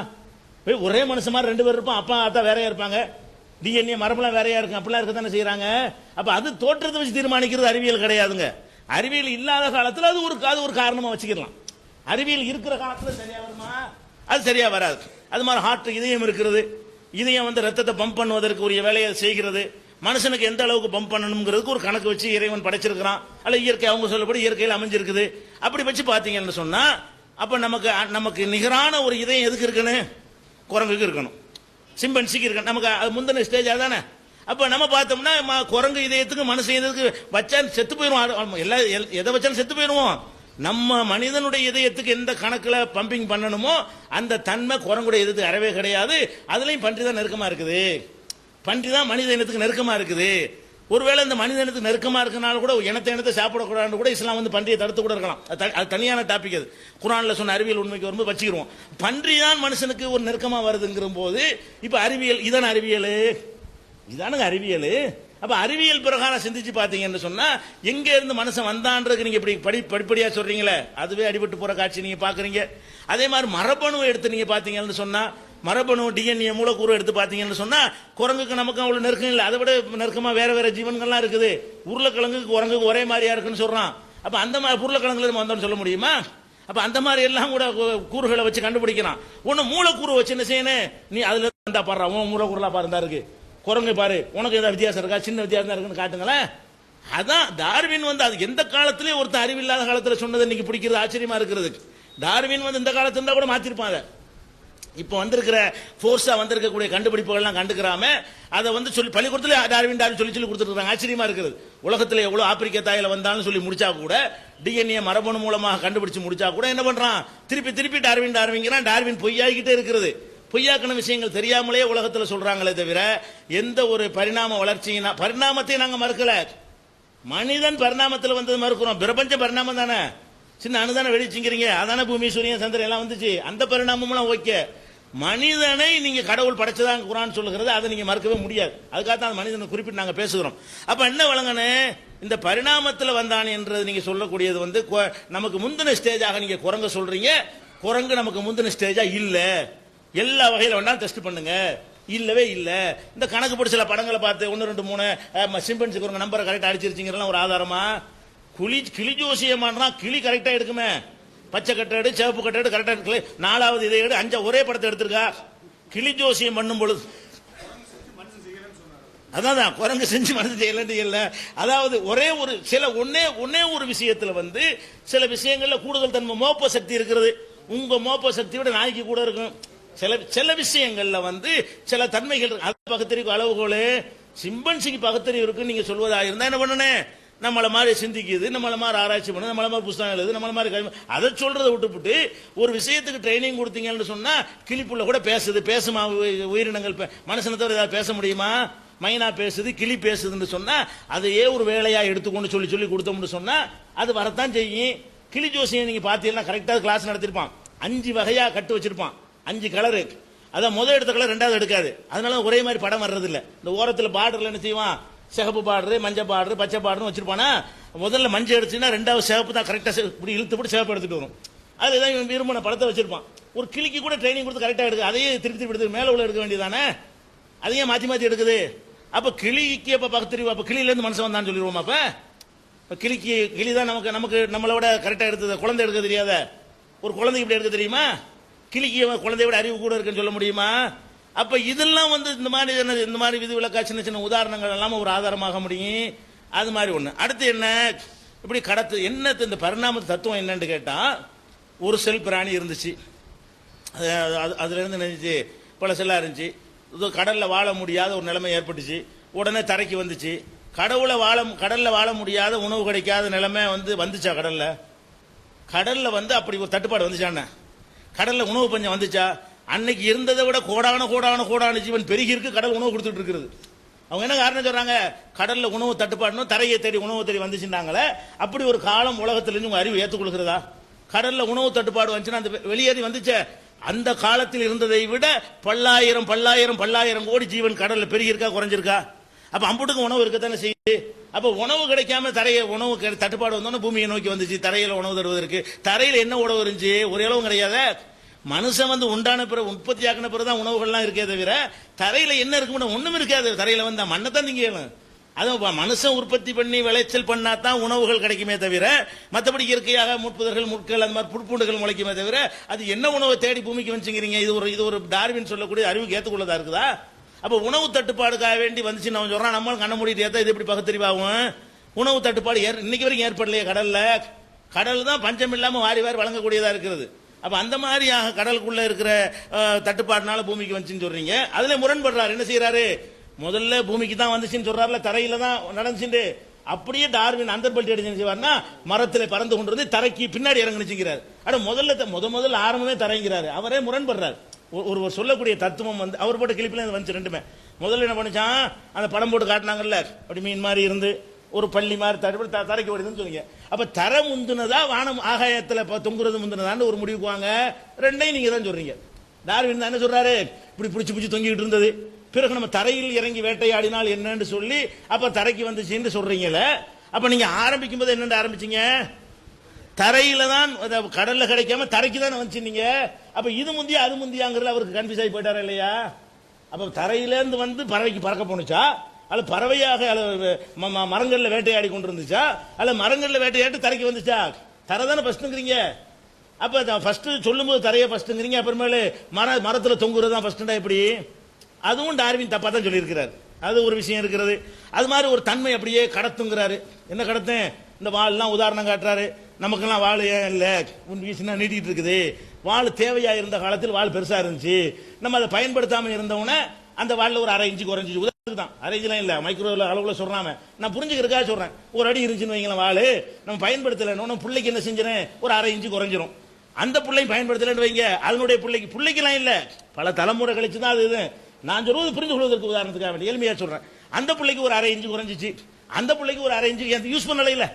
ஒரே மனுஷமா ரெண்டு பேர் இருப்பான், அப்பா அத்தா வேறையா இருப்பாங்க, DNA மரபெல்லாம் வேறையா இருக்கும், அப்படிலாம் இருக்க தானே செய்யறாங்க. அப்ப அது தோற்றத்தை வச்சு தீர்மானிக்கிறது அறிவியல் கிடையாதுங்க. அறிவியல் இல்லாத காலத்துல அது ஒரு காரணமா வச்சுக்கலாம். அறிவியல் இருக்கிற காலத்துல சரியா வருமா? அது சரியா வராது. அது மாதிரி ஹார்ட், இதயம் இருக்கிறது, இதயம் ரத்தத்தை பம்ப் பண்ணுவதற்கு உரிய வேலையை செய்கிறது. மனுஷனுக்கு எந்த அளவுக்கு பம்ப் பண்ணணுங்கிறதுக்கு ஒரு கணக்கு வச்சு இறைவன் படைச்சிருக்கிறான், அல்ல இயற்கை அவங்க சொல்லப்படி இயற்கையில் அமைஞ்சிருக்குது. அப்படி வச்சு பார்த்தீங்கன்னு சொன்னா அப்ப நமக்கு நிகரான ஒரு இதயம் எதுக்கு இருக்குன்னு குரங்குக்கு இருக்கணும், சிம்பன்சிக்கு இருக்கணும். நமக்கு அது முந்தின ஸ்டேஜ் தானே. அப்ப நம்ம பார்த்தோம்னா குரங்கு இதயத்துக்கு மனுஷ இதயத்துக்கு வச்சா செத்து போயிடுவோம், எதை வச்சாலும் செத்து போயிடுவோம். நம்ம மனிதனுடைய இதயத்துக்கு எந்த கணக்குல பம்பிங் பண்ணணுமோ அந்த தன்மை குரங்குடைய இதயத்துக்கு அறவே கிடையாது. அதுலயும் பன்றி தான் நெருக்கமா இருக்குது, பன்றி தான் மனித இனத்துக்கு நெருக்கமா இருக்குது. ஒருவேளை இந்த மனித இனத்துக்கு நெருக்கமா இருக்கனால கூட இனத்தை சாப்பிடக்கூடாது கூட இஸ்லாம் வந்து பன்றியை தடுத்து கூட இருக்கலாம். அது தனியான டாபிக். அது குர்ஆன்ல சொன்ன அறிவியல் உண்மைக்கு வரும்போது வச்சுக்கிறோம். பன்றி தான் மனுஷனுக்கு ஒரு நெருக்கமா வருதுங்கிற போது இப்ப அறிவியல் இதான இதானுங்க அறிவியல். அப்ப அறிவியல் பிரகாரம் சிந்திச்சு பாத்தீங்கன்னு சொன்னா எங்க இருந்து மனுஷன் வந்தான்றதுக்கு நீங்க இப்படி படிப்படியா சொல்றீங்களே, அதுவே அடிபட்டு போற காட்சி நீங்க பாக்குறீங்க. அதே மாதிரி மரபணுவை எடுத்து நீங்க பாத்தீங்கன்னு சொன்னா, மரபணு டிஎன்ஏ மூலக்கூறு எடுத்து பாத்தீங்கன்னு சொன்னா குரங்குக்கு நமக்கு அவ்வளவு நெருக்கம் இல்லை, அதை விட நெருக்கமா வேற ஜீவன்கள்லாம் இருக்குது. உருளைக்கிழங்குக்கு குரங்குக்கு ஒரே மாதிரியா இருக்குன்னு சொல்றான். அப்ப அந்த மாதிரி உருளைக்கிழங்குல நம்ம வந்தோம்னு சொல்ல முடியுமா? அப்ப அந்த மாதிரி எல்லாம் கூட கூறுகளை வச்சு கண்டுபிடிக்கிறான். ஒன்னு மூலக்கூறு வச்சு என்ன செய்யணும், நீ அதுல இருந்தா பாடுறா, உன் மூலக்கூறுலாம் பாருந்தா இருக்கு, குரங்கு பாரு, உனக்கு ஏதாவது வித்தியாசம் இருக்கா, சின்ன வித்தியாசம் தான் இருக்குன்னு காட்டுங்களேன். அதான் டார்வின் வந்து அது எந்த காலத்திலேயே ஒருத்தர் அறிவில்லாத காலத்தில் சொன்னது இன்னைக்கு பிடிக்கிறது ஆச்சரியமா இருக்கிறது. டார்வின் வந்து இந்த காலத்துல இருந்தா கூட மாத்திருப்பாங்க. இப்போ வந்திருக்கிற ஃபோர்ஸா வந்திருக்கக்கூடிய கண்டுபிடிப்புகள்லாம் கண்டுக்கிறாம அதை வந்து சொல்லி பள்ளிக்கூடத்துல டார்வின் சொல்லி கொடுத்துருக்காங்க. ஆச்சரியமா இருக்கிறது. உலகத்தில் எவ்வளவு ஆப்பிரிக்க தாயில வந்தாலும் சொல்லி முடிச்சா கூட, டிஎன்ஏ மரபணு மூலமாக கண்டுபிடிச்சு முடிச்சா கூட என்ன பண்றான், திருப்பி டார்வின்ங்கிறான். டார்வின் பொய்யாகிட்டே இருக்கிறது. பொய்யாக்கின விஷயங்கள் தெரியாமலே உலகத்தில் சொல்றாங்களே தவிர எந்த ஒரு பரிணாம வளர்ச்சியினா பரிணாமத்தை நாங்க மறுக்கல. மனிதன் பரிணாமத்தில் வந்தது மறுக்கிறோம். பிரபஞ்ச பரிணாமம் தானே, சின்ன அணுதானே வெடிச்சுங்கிறீங்க, அதான பூமி சூரியன் சந்திரன் எல்லாம் வந்துச்சு, அந்த பரிணாமம்லாம் ஓகே. மனிதனை நீங்க கடவுள் படைச்சதான் குர்ஆன் சொல்லுகிறது, அதை நீங்க மறுக்கவே முடியாது. அதுக்காக தான் மனிதனை குறிப்பிட்டு நாங்க பேசுகிறோம். அப்ப என்ன வழங்கனே, இந்த பரிணாமத்தில் வந்தான் என்றது நீங்க சொல்லக்கூடியது வந்து நமக்கு முந்தின ஸ்டேஜாக நீங்க குரங்க சொல்றீங்க. குரங்கு நமக்கு முந்தின ஸ்டேஜா இல்ல, எல்லா வகையில வேணாலும் டெஸ்ட் பண்ணுங்க, இல்லவே இல்ல. இந்த கணக்கு போட்டு சில படங்களை பார்த்து 1 2 3 சிம்பன்சிக்கு ஒரு நம்பரை கரெக்டா அடிச்சிருச்சிங்கிறலாம் ஒரு ஆதாரமா? கிளி ஜோசியமானா கிளி கரெக்டா எடுக்குமே, பச்சை கட்டடு சிவப்பு கட்டடு கரெக்டா இருக்கு, 4வது இதை எடு 5 ஒரே படத்தை எடுத்திருக்கா. கிளி ஜோசியம் பண்ணும் பொழுது அதான் குரங்கு செஞ்சு மனசு செய்யல. அதாவது ஒன்னே ஒரு விஷயத்துல வந்து சில விஷயங்கள்ல கூடுதல் தன்மை மோப்ப சக்தி இருக்கிறது. உங்க மோப்ப சக்தியோட நாய்க்கு கூட இருக்கும். சில விஷயங்கள்ல வந்து சில தன்மைகள் பகுத்தறிவு அளவுகோல் சிம்பன்சிக்கு பகுத்தறிவு இருக்கு நீங்க சொல்வதாக இருந்தா என்ன பண்ணனே, நம்மள மாதிரி சிந்திக்குது, நம்மள மாதிரி ஆராய்ச்சி பண்ணுது, நம்மள மாதிரி புத்தகம் எழுது, நம்மள மாதிரி அதை சொல்றதை விட்டுவிட்டு ஒரு விஷயத்துக்கு ட்ரைனிங் கொடுத்தீங்கன்னு சொன்னா கிளிப்புள்ள கூட பேசுது, பேசுமா உயிரினங்கள் மனுஷனை தவிர ஏதாவது பேச முடியுமா? மைனா பேசுது, கிளி பேசுதுன்னு சொன்னா அதையே ஒரு வேலையா எடுத்துக்கொண்டு சொல்லி கொடுத்தோம்னு சொன்னா அது வரத்தான் செய்யும். கிளி ஜோசியம் நீங்க பாத்தீங்கன்னா கரெக்டா கிளாஸ் நடத்திருப்பான், 5 வகையா கட்டு வச்சிருப்பான், 5 கலரு. அதான் முதல் எடுத்த கலர் 2வது எடுக்காது, அதனால ஒரே மாதிரி படம் வர்றது இல்ல. இந்த ஓரத்துல பார்டர்ல என்ன செய்வான், சிகப்பு பார்டர், மஞ்சள் பார்டர், பச்சை பார்டர் வச்சிருப்பானா, முதல்ல மஞ்சள் எடுத்துன்னா 2வது சிகப்பு தான் கரெக்டா இப்படி இழுத்து போட்டு சிகப்பு எடுத்துட்டு வரும். அதுதான் விரும்பின படத்தை வச்சிருப்பான். ஒரு கிளிக்கு கூட ட்ரைனிங் கொடுத்து கரெக்டா எடுக்கு, அதையே திருப்பி எடுத்து மேல உள்ள எடுக்க வேண்டியதானே, அதையே மாத்தி எடுக்குது. அப்ப கிளிக்கு அப்ப பகுத்தறிவு, அப்ப கிளியில இருந்து மனுஷன் வந்தான்னு சொல்லிடுவோம். அப்ப கிளி தான் நமக்கு நம்மளோட கரெக்டா எடுத்தது. குழந்தை எடுக்க தெரியாத ஒரு குழந்தைக்கு இப்படி எடுக்க தெரியுமா? கிளிக்கு குழந்தைய விட அறிவு கூட இருக்குன்னு சொல்ல முடியுமா? அப்ப இதெல்லாம் வந்து இந்த மாதிரி விதி விலக்கா சின்ன உதாரணங்கள் எல்லாம் ஒரு ஆதாரமாக முடியும். அது மாதிரி ஒண்ணு. அடுத்து என்ன, இப்படி கடத்து என்ன இந்த பரிணாம தத்துவம் என்னன்னு கேட்டா, ஒரு செல் பிராணி இருந்துச்சு, அதுல இருந்து நினைச்சு பல செல்லா இருந்துச்சு. கடல்ல வாழ முடியாத ஒரு நிலைமை ஏற்பட்டுச்சு, உடனே தரைக்கு வந்துச்சு. கடல்ல வாழ முடியாத உணவு கிடைக்காத நிலைமை வந்துச்சா? கடல்ல வந்து அப்படி ஒரு தட்டுப்பாடு வந்துச்சான? கடல்ல உணவு பஞ்சம் வந்துச்சா? அன்னைக்கு இருந்ததை விட கோடான ஜீவன் பெருகி இருக்கு, கடல் உணவு கொடுத்துட்டு இருக்கிறது. அவங்க என்ன காரணம் சொல்றாங்க, கடல்ல உணவு தட்டுப்பாடுன்னு தரையை தேடி உணவு தேடி வந்துச்சுட்டாங்களே. அப்படி ஒரு காலம் உலகத்திலிருந்து உங்க அறிவு ஏற்றுக்கொள்கிறதா? கடல்ல உணவு தட்டுப்பாடு வந்துச்சுன்னா அந்த வெளியேறி வந்துச்சே, அந்த காலத்தில் இருந்ததை விட பல்லாயிரம் கோடி ஜீவன் கடல்ல பெருகி இருக்கா குறைஞ்சிருக்கா? அப்ப அம்புட்டுக்கு உணவு இருக்கத்தானே செய்யுது. அப்ப உணவு கிடைக்காம உணவு தட்டுப்பாடு வந்தோன்னு பூமியை நோக்கி வந்துச்சு, தரையில உணவு தருவதற்கு. தரையில என்ன உணவு இருந்துச்சு? ஒரு அளவும் கிடையாத. மனுஷன் உண்டான பிறகு உற்பத்தி ஆக்கின பிறகுதான் உணவுகள்லாம் இருக்கே தவிர தரையில என்ன இருக்குன்னு ஒண்ணும் இருக்காது. தரையில வந்தா மண்ணை தான் திங்கணும். அதுவும் மனுஷன் உற்பத்தி பண்ணி விளைச்சல் பண்ணாதான் உணவுகள் கிடைக்குமே தவிர மற்றபடி இயற்கையாக முட்கள் அந்த மாதிரி புட்பூண்டுகள் முளைக்குமே தவிர அது என்ன உணவை தேடி பூமிக்கு வந்துச்சுங்கிறீங்க? இது ஒரு டார்வின் சொல்லக்கூடிய அறிவுக்கு ஏற்றுக்கொள்ளதா இருக்குதா? அப்ப உணவு தட்டுப்பாடுக்காக வேண்டி வந்துச்சு அவன் சொல்றான், நம்மளும் கண்ண மூடிட்டு ஏத்தா இது எப்படி பகுத்தறிவாகும்? உணவு தட்டுப்பாடு இன்னைக்கு வரைக்கும் ஏற்படலையே கடல்ல. கடல் தான் பஞ்சம் இல்லாம வாரி வாரி வழங்கக்கூடியதா இருக்கிறது. அப்ப அந்த மாதிரியாக கடலுக்குள்ள இருக்கிற தட்டுப்பாடுனால பூமிக்கு வந்துச்சுன்னு சொல்றீங்க. அதுல முரண்படுறாரு. என்ன செய்யறாரு? முதல்ல பூமிக்கு தான் வந்துச்சுன்னு சொல்றாருல, தரையில தான் நடந்துச்சு. அப்படியே டார்வின் அந்த பல்ட்டி அடிச்சு செய்வார்னா மரத்தில் பறந்து கொண்டு வந்து தரைக்கு பின்னாடி இறங்குனுச்சுங்கிறார். அட முதல்ல ஆரம்பமே தரைங்கிறாரு. அவரே முரண்படுறாரு. ஒரு சொல்லக்கூடிய தத்துவம் வந்து அவர் போட்ட கிளிப்பில் வந்துச்சு ரெண்டுமே. முதல்ல என்ன பண்ணிச்சான், அந்த படம் போட்டு காட்டினாங்கல்ல, அப்படி மீன் மாதிரி இருந்து ஒரு பள்ளி மாதிரி தரைக்கு ஓடிதுன்னு சொல்லுங்க. அப்ப தரை முந்துனதா வானம் ஆகாயத்தில் தொங்குறது முந்துனதான்னு ஒரு முடிவுக்கு வாங்க. ரெண்டையும் நீங்க தான் சொல்றீங்க. டார்வின் என்ன சொல்றாரு, இப்படி பிடிச்சி தொங்கிட்டு இருந்தது, பிறகு நம்ம தரையில் இறங்கி வேட்டையாடினால் என்னன்னு சொல்லி அப்ப தரைக்கு வந்துச்சுன்னு சொல்றீங்கல்ல. அப்ப நீங்க ஆரம்பிக்கும் போது என்னென்று ஆரம்பிச்சீங்க? தரையில தான், கடல்ல கிடைக்காம தரைக்கு தான் வந்துச்சு நீங்க. அப்ப இது முந்தியா அது முந்தியாங்கிறது அவருக்கு கன்ஃபியூஸ் ஆகி போயிட்டாரா இல்லையா? அப்ப தரையிலேருந்து வந்து பறவைக்கு பறக்க போனுச்சா, அல்ல பறவையாக மரங்கள்ல வேட்டையாடி கொண்டு இருந்துச்சா, அல்ல மரங்கள்ல வேட்டையாடி தரைக்கு வந்துச்சா? தரை தானே ஃபர்ஸ்ட்ங்கிறீங்க. அப்ப ஃபர்ஸ்ட் சொல்லும் போது தரையை ஃபர்ஸ்ட்ங்கிறீங்க, அப்புறமேலு மரத்துல தொங்குறது தான் ஃபர்ஸ்ட். எப்படி? அதுவும் டார்வின் தப்பா தான் சொல்லியிருக்கிறார். அது ஒரு விஷயம் இருக்கிறது. அது மாதிரி ஒரு தன்மை அப்படியே கடத்துங்கிறாரு. என்ன கடத்தேன்? இந்த வாள்லாம் உதாரணம் காட்டுறாரு. நமக்கெல்லாம் வாள் ஏன் இல்லை, வீசினா நீட்டிட்டு இருக்குது. வாள் தேவையா இருந்த காலத்தில் வாள் பெருசா இருந்துச்சு, நம்ம அதை பயன்படுத்தாம இருந்தவன அந்த வாள்ல ஒரு 1/2 இன்ச்சு குறைஞ்சிச்சு. உதாரணத்துக்கு தான், 1/2 இன்ச்சுலாம் இல்லை, மைக்ரோ அளவுல சொல்றாம நான் புரிஞ்சுக்கிறதுக்காக சொல்றேன். ஒரு அடி இருந்துச்சுன்னு வைங்களேன் வாள், நம்ம பயன்படுத்தலைன்னு பிள்ளைக்கு என்ன செஞ்சேன், ஒரு 1/2 இன்ச்சு குறைஞ்சிரும். அந்த பிள்ளையும் பயன்படுத்தலன்னு வைங்க, அதனுடைய பிள்ளைக்கெல்லாம் இல்லை, பல தலைமுறை கழிச்சு தான் அது. நான் சொல்றது புரிந்து கொள்வதற்கு உதாரணத்துக்காக வேண்டிய எளிமையா சொல்றேன். அந்த பிள்ளைக்கு ஒரு 1/2 இன்ச்சு குறைஞ்சிச்சு, அந்த பிள்ளைக்கு ஒரு 1/2 இன்ச்சு யூஸ் பண்ணல. இல்ல,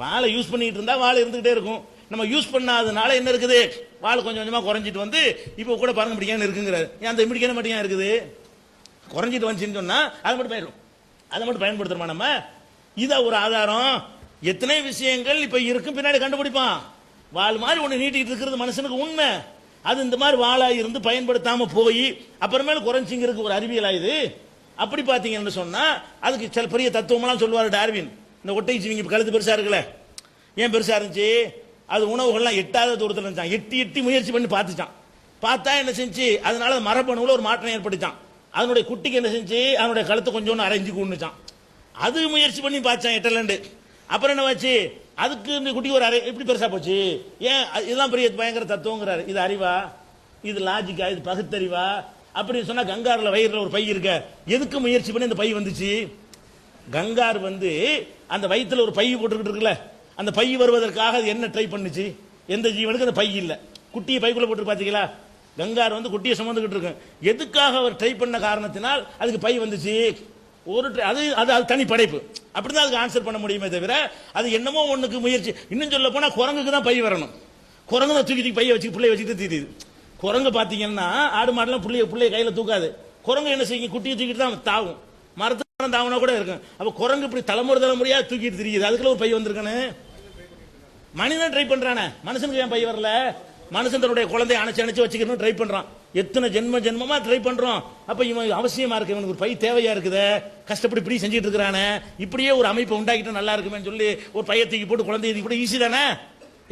வாழை யூஸ் பண்ணிட்டு இருந்தா வாழை இருந்துகிட்டே இருக்கும். நம்ம யூஸ் பண்ணாதனால என்ன இருக்குது, வாழை கொஞ்சம் கொஞ்சமா குறைஞ்சிட்டு வந்து இப்போ கூட பாருங்க இப்படியான இருக்குங்கிறாரு. அந்த இப்படிக்கான மட்டும் இருக்குது, குறைஞ்சிட்டு வந்துச்சுன்னு சொன்னா அதை மட்டும் பயன்படுத்துறோமா நம்ம? இதை ஒரு ஆதாரம். எத்தனை விஷயங்கள் இப்ப இருக்கும் பின்னாடி கண்டுபிடிப்பான். வாள் மாதிரி ஒண்ணு நீட்டிட்டு இருக்கிறது மனுஷனுக்கு உண்மை. அது இந்த மாதிரி வாளா இருந்து பயன்படுத்தாம போய் அப்புறமேல குறைஞ்சிங்கிறதுக்கு ஒரு அறிவியல் ஆயுது. அப்படி பாத்தீங்கன்னு சொன்னா அதுக்கு சில பெரிய தத்துவமெல்லாம் சொல்லுவாரு டார்வின். இந்த ஒட்டைச்சிவிங்க கழுத்து பெருசா இருக்குல்ல, ஏன் பெருசா இருந்துச்சு? அது உணவுகள்லாம் எட்டாத தூரத்தில் இருந்துச்சான். எட்டி முயற்சி பண்ணி பார்த்துச்சான். பார்த்தா என்ன செஞ்சு, அதனால மரபணுல ஒரு மாற்றம் ஏற்பட்டுச்சான். அதனுடைய குட்டிக்கு என்ன செஞ்சு, அதனுடைய கழுத்தை கொஞ்சம் 1/2 இன்ச்சு கூண்டுச்சான். அது முயற்சி பண்ணி பார்த்தான் எட்டலண்டு. அப்புறம் என்ன வச்சு, அதுக்கு இந்த குட்டிக்கு ஒரு 1/2 எப்படி பெருசா போச்சு? ஏன்? இதெல்லாம் பெரிய பயங்கர தத்துவங்கிறாரு. இது அறிவா? இது லாஜிக்கா? இது பகுத்தறிவா? அப்படின்னு சொன்னா கங்காரில் வயிறுல ஒரு பை இருக்க, எதுக்கு முயற்சி பண்ணி அந்த பை வந்துச்சு? கங்கார் வந்து அந்த வயிற்றுல ஒரு பை போட்டுக்கிட்டு இருக்குல்ல, அந்த பை வருவதற்காக அது என்ன ட்ரை பண்ணுச்சு? எந்த ஜீவனுக்கு அந்த பை இல்லை. குட்டியை பைக்குள்ள போட்டு பாத்தீங்களா? கங்கார் வந்து குட்டியை சுமந்துகிட்டு இருக்கு. எதுக்காக அவர் ட்ரை பண்ண காரணத்தினால் அதுக்கு பை வந்துச்சு. ஒரு அது அது அது தனி படைப்பு. அப்படிதான் அதுக்கு ஆன்சர் பண்ண முடியுமே தவிர அது என்னமோ ஒண்ணுக்கு முயற்சி. இன்னும் சொல்ல போனா குரங்குக்கு தான் பை வரணும். குரங்கு தான் தூக்கி பையை வச்சு பிள்ளைய வச்சுட்டு தீருது. குரங்கு பாத்தீங்கன்னா ஆடு மாடெல்லாம் பிள்ளைய கையில தூக்காது. குரங்கு என்ன செய்யும், குட்டியை தூக்கிட்டு தான் தாவும். மரத்து தாவனா கூட இருக்கும். அப்ப குரங்கு இப்படி தலைமுறையா தூக்கிட்டு திரியுது. அதுக்குள்ள ஒரு பை வந்திருக்கானு மனிதன் ட்ரை பண்றானே. மனுஷனுக்கு ஏன் பை வரல? மனுஷன் தன்னுடைய குழந்தைய அணைச்சு வச்சுக்கணும் ட்ரை பண்றான். எத்தனை ஜென்மமா ட்ரை பண்றோம். அப்ப இவன் அவசியமா இருக்கு, இவனுக்கு ஒரு பை தேவையா இருக்குது, கஷ்டப்பட்டு இப்படி செஞ்சுட்டு இருக்கிறானே, இப்படியே ஒரு அமைப்பை உண்டாக்கிட்டு நல்லா இருக்குமே சொல்லி ஒரு பையை தூக்கி போட்டு குழந்தைய கூட ஈஸி தானே,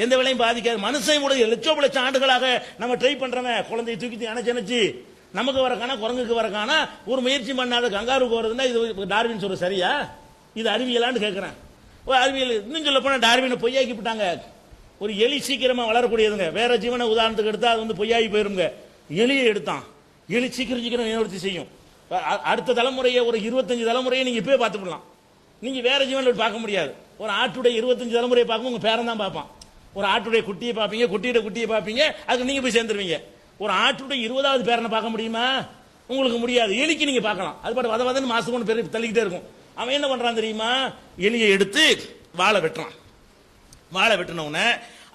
எந்த வேலையும் பாதிக்காது. மனுஷன் கூட லட்சம் ஆண்டுகளாக நம்ம ட்ரை பண்றோமே, குழந்தைய தூக்கி அணைச்சு நமக்கு வரக்கானா குரங்குக்கு வரக்கானா ஒரு முயற்சி பண்ணாத கங்காருக்கு வருதுன்னா இது டார்வின் சொல்ற சரியா? இது அறிவியலான்னு கேட்கிறேன். அறிவியல் இன்னும் சொல்ல போனா டார்வினை பொய்யாக்கி விட்டாங்க. ஒரு எலி சீக்கிரமா வளரக்கூடியதுங்க. வேற ஜீவனை உதாரணத்துக்கு எடுத்தா அது வந்து பொய்யாகி போயிருங்க. எலியை எடுத்தான், எலி சீக்கிரம் நிவர்த்தி செய்யும். அடுத்த தலைமுறையை ஒரு 25 தலைமுறையை நீங்க இப்பவே பார்த்துக்கலாம். நீங்க வேற ஜீவனில் பார்க்க முடியாது. ஒரு ஆட்டுடைய 25 தலைமுறையை பார்க்கும் உங்க பேரன் தான் பார்ப்பான். ஒரு ஆட்டுடைய குட்டியை பார்ப்பீங்க, குட்டியை பார்ப்பீங்க, அதுக்கு நீங்க போய் சேர்ந்துருவீங்க. ஒரு ஆட்டுடைய 20வது பேரனை பார்க்க முடியுமா? உங்களுக்கு முடியாது. எலிக்கு நீங்க பார்க்கலாம். அது பாட்டு வதன்னு மாசம் ஒன்று பேர் தள்ளிக்கிட்டே இருக்கும். அவன் என்ன பண்றான் தெரியுமா? எலியை எடுத்து வாழை வெட்டுறான். வாழை வெட்டினவுன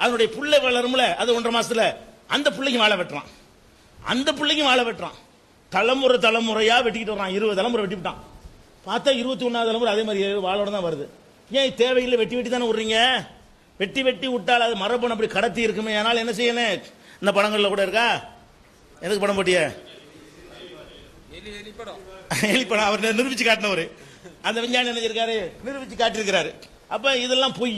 அதனுடைய புள்ளை வளரும்ல, அது 1.5 மாசத்துல அந்த பிள்ளைக்கு வாழை வெட்டுறான். அந்த பிள்ளைக்கும் வாழை வெட்டுறான். தலைமுறையா வெட்டிக்கிட்டு வர்றான். 20 தலைமுறை வெட்டிவிட்டான். பார்த்தா 21வது தலைமுறை அதே மாதிரி வாழோட தான் வருது. ஏன் தேவையில்லை? வெட்டி தானே விடுறீங்க. வெட்டி விட்டால் அது மரபணு அப்படி கடத்தி இருக்குமே. ஆனால் என்ன செய்யணும்? இந்த படங்கள்ல கூட இருக்கா? எதுக்கு படம் போட்டிய? எலி படம். அவர் நிரூபிச்சு காட்டினவரு. அந்த விஞ்ஞானி என்ன இருக்காரு, நிரூபிச்சு காட்டியிருக்கிறாரு. அப்ப இதெல்லாம் பொய்.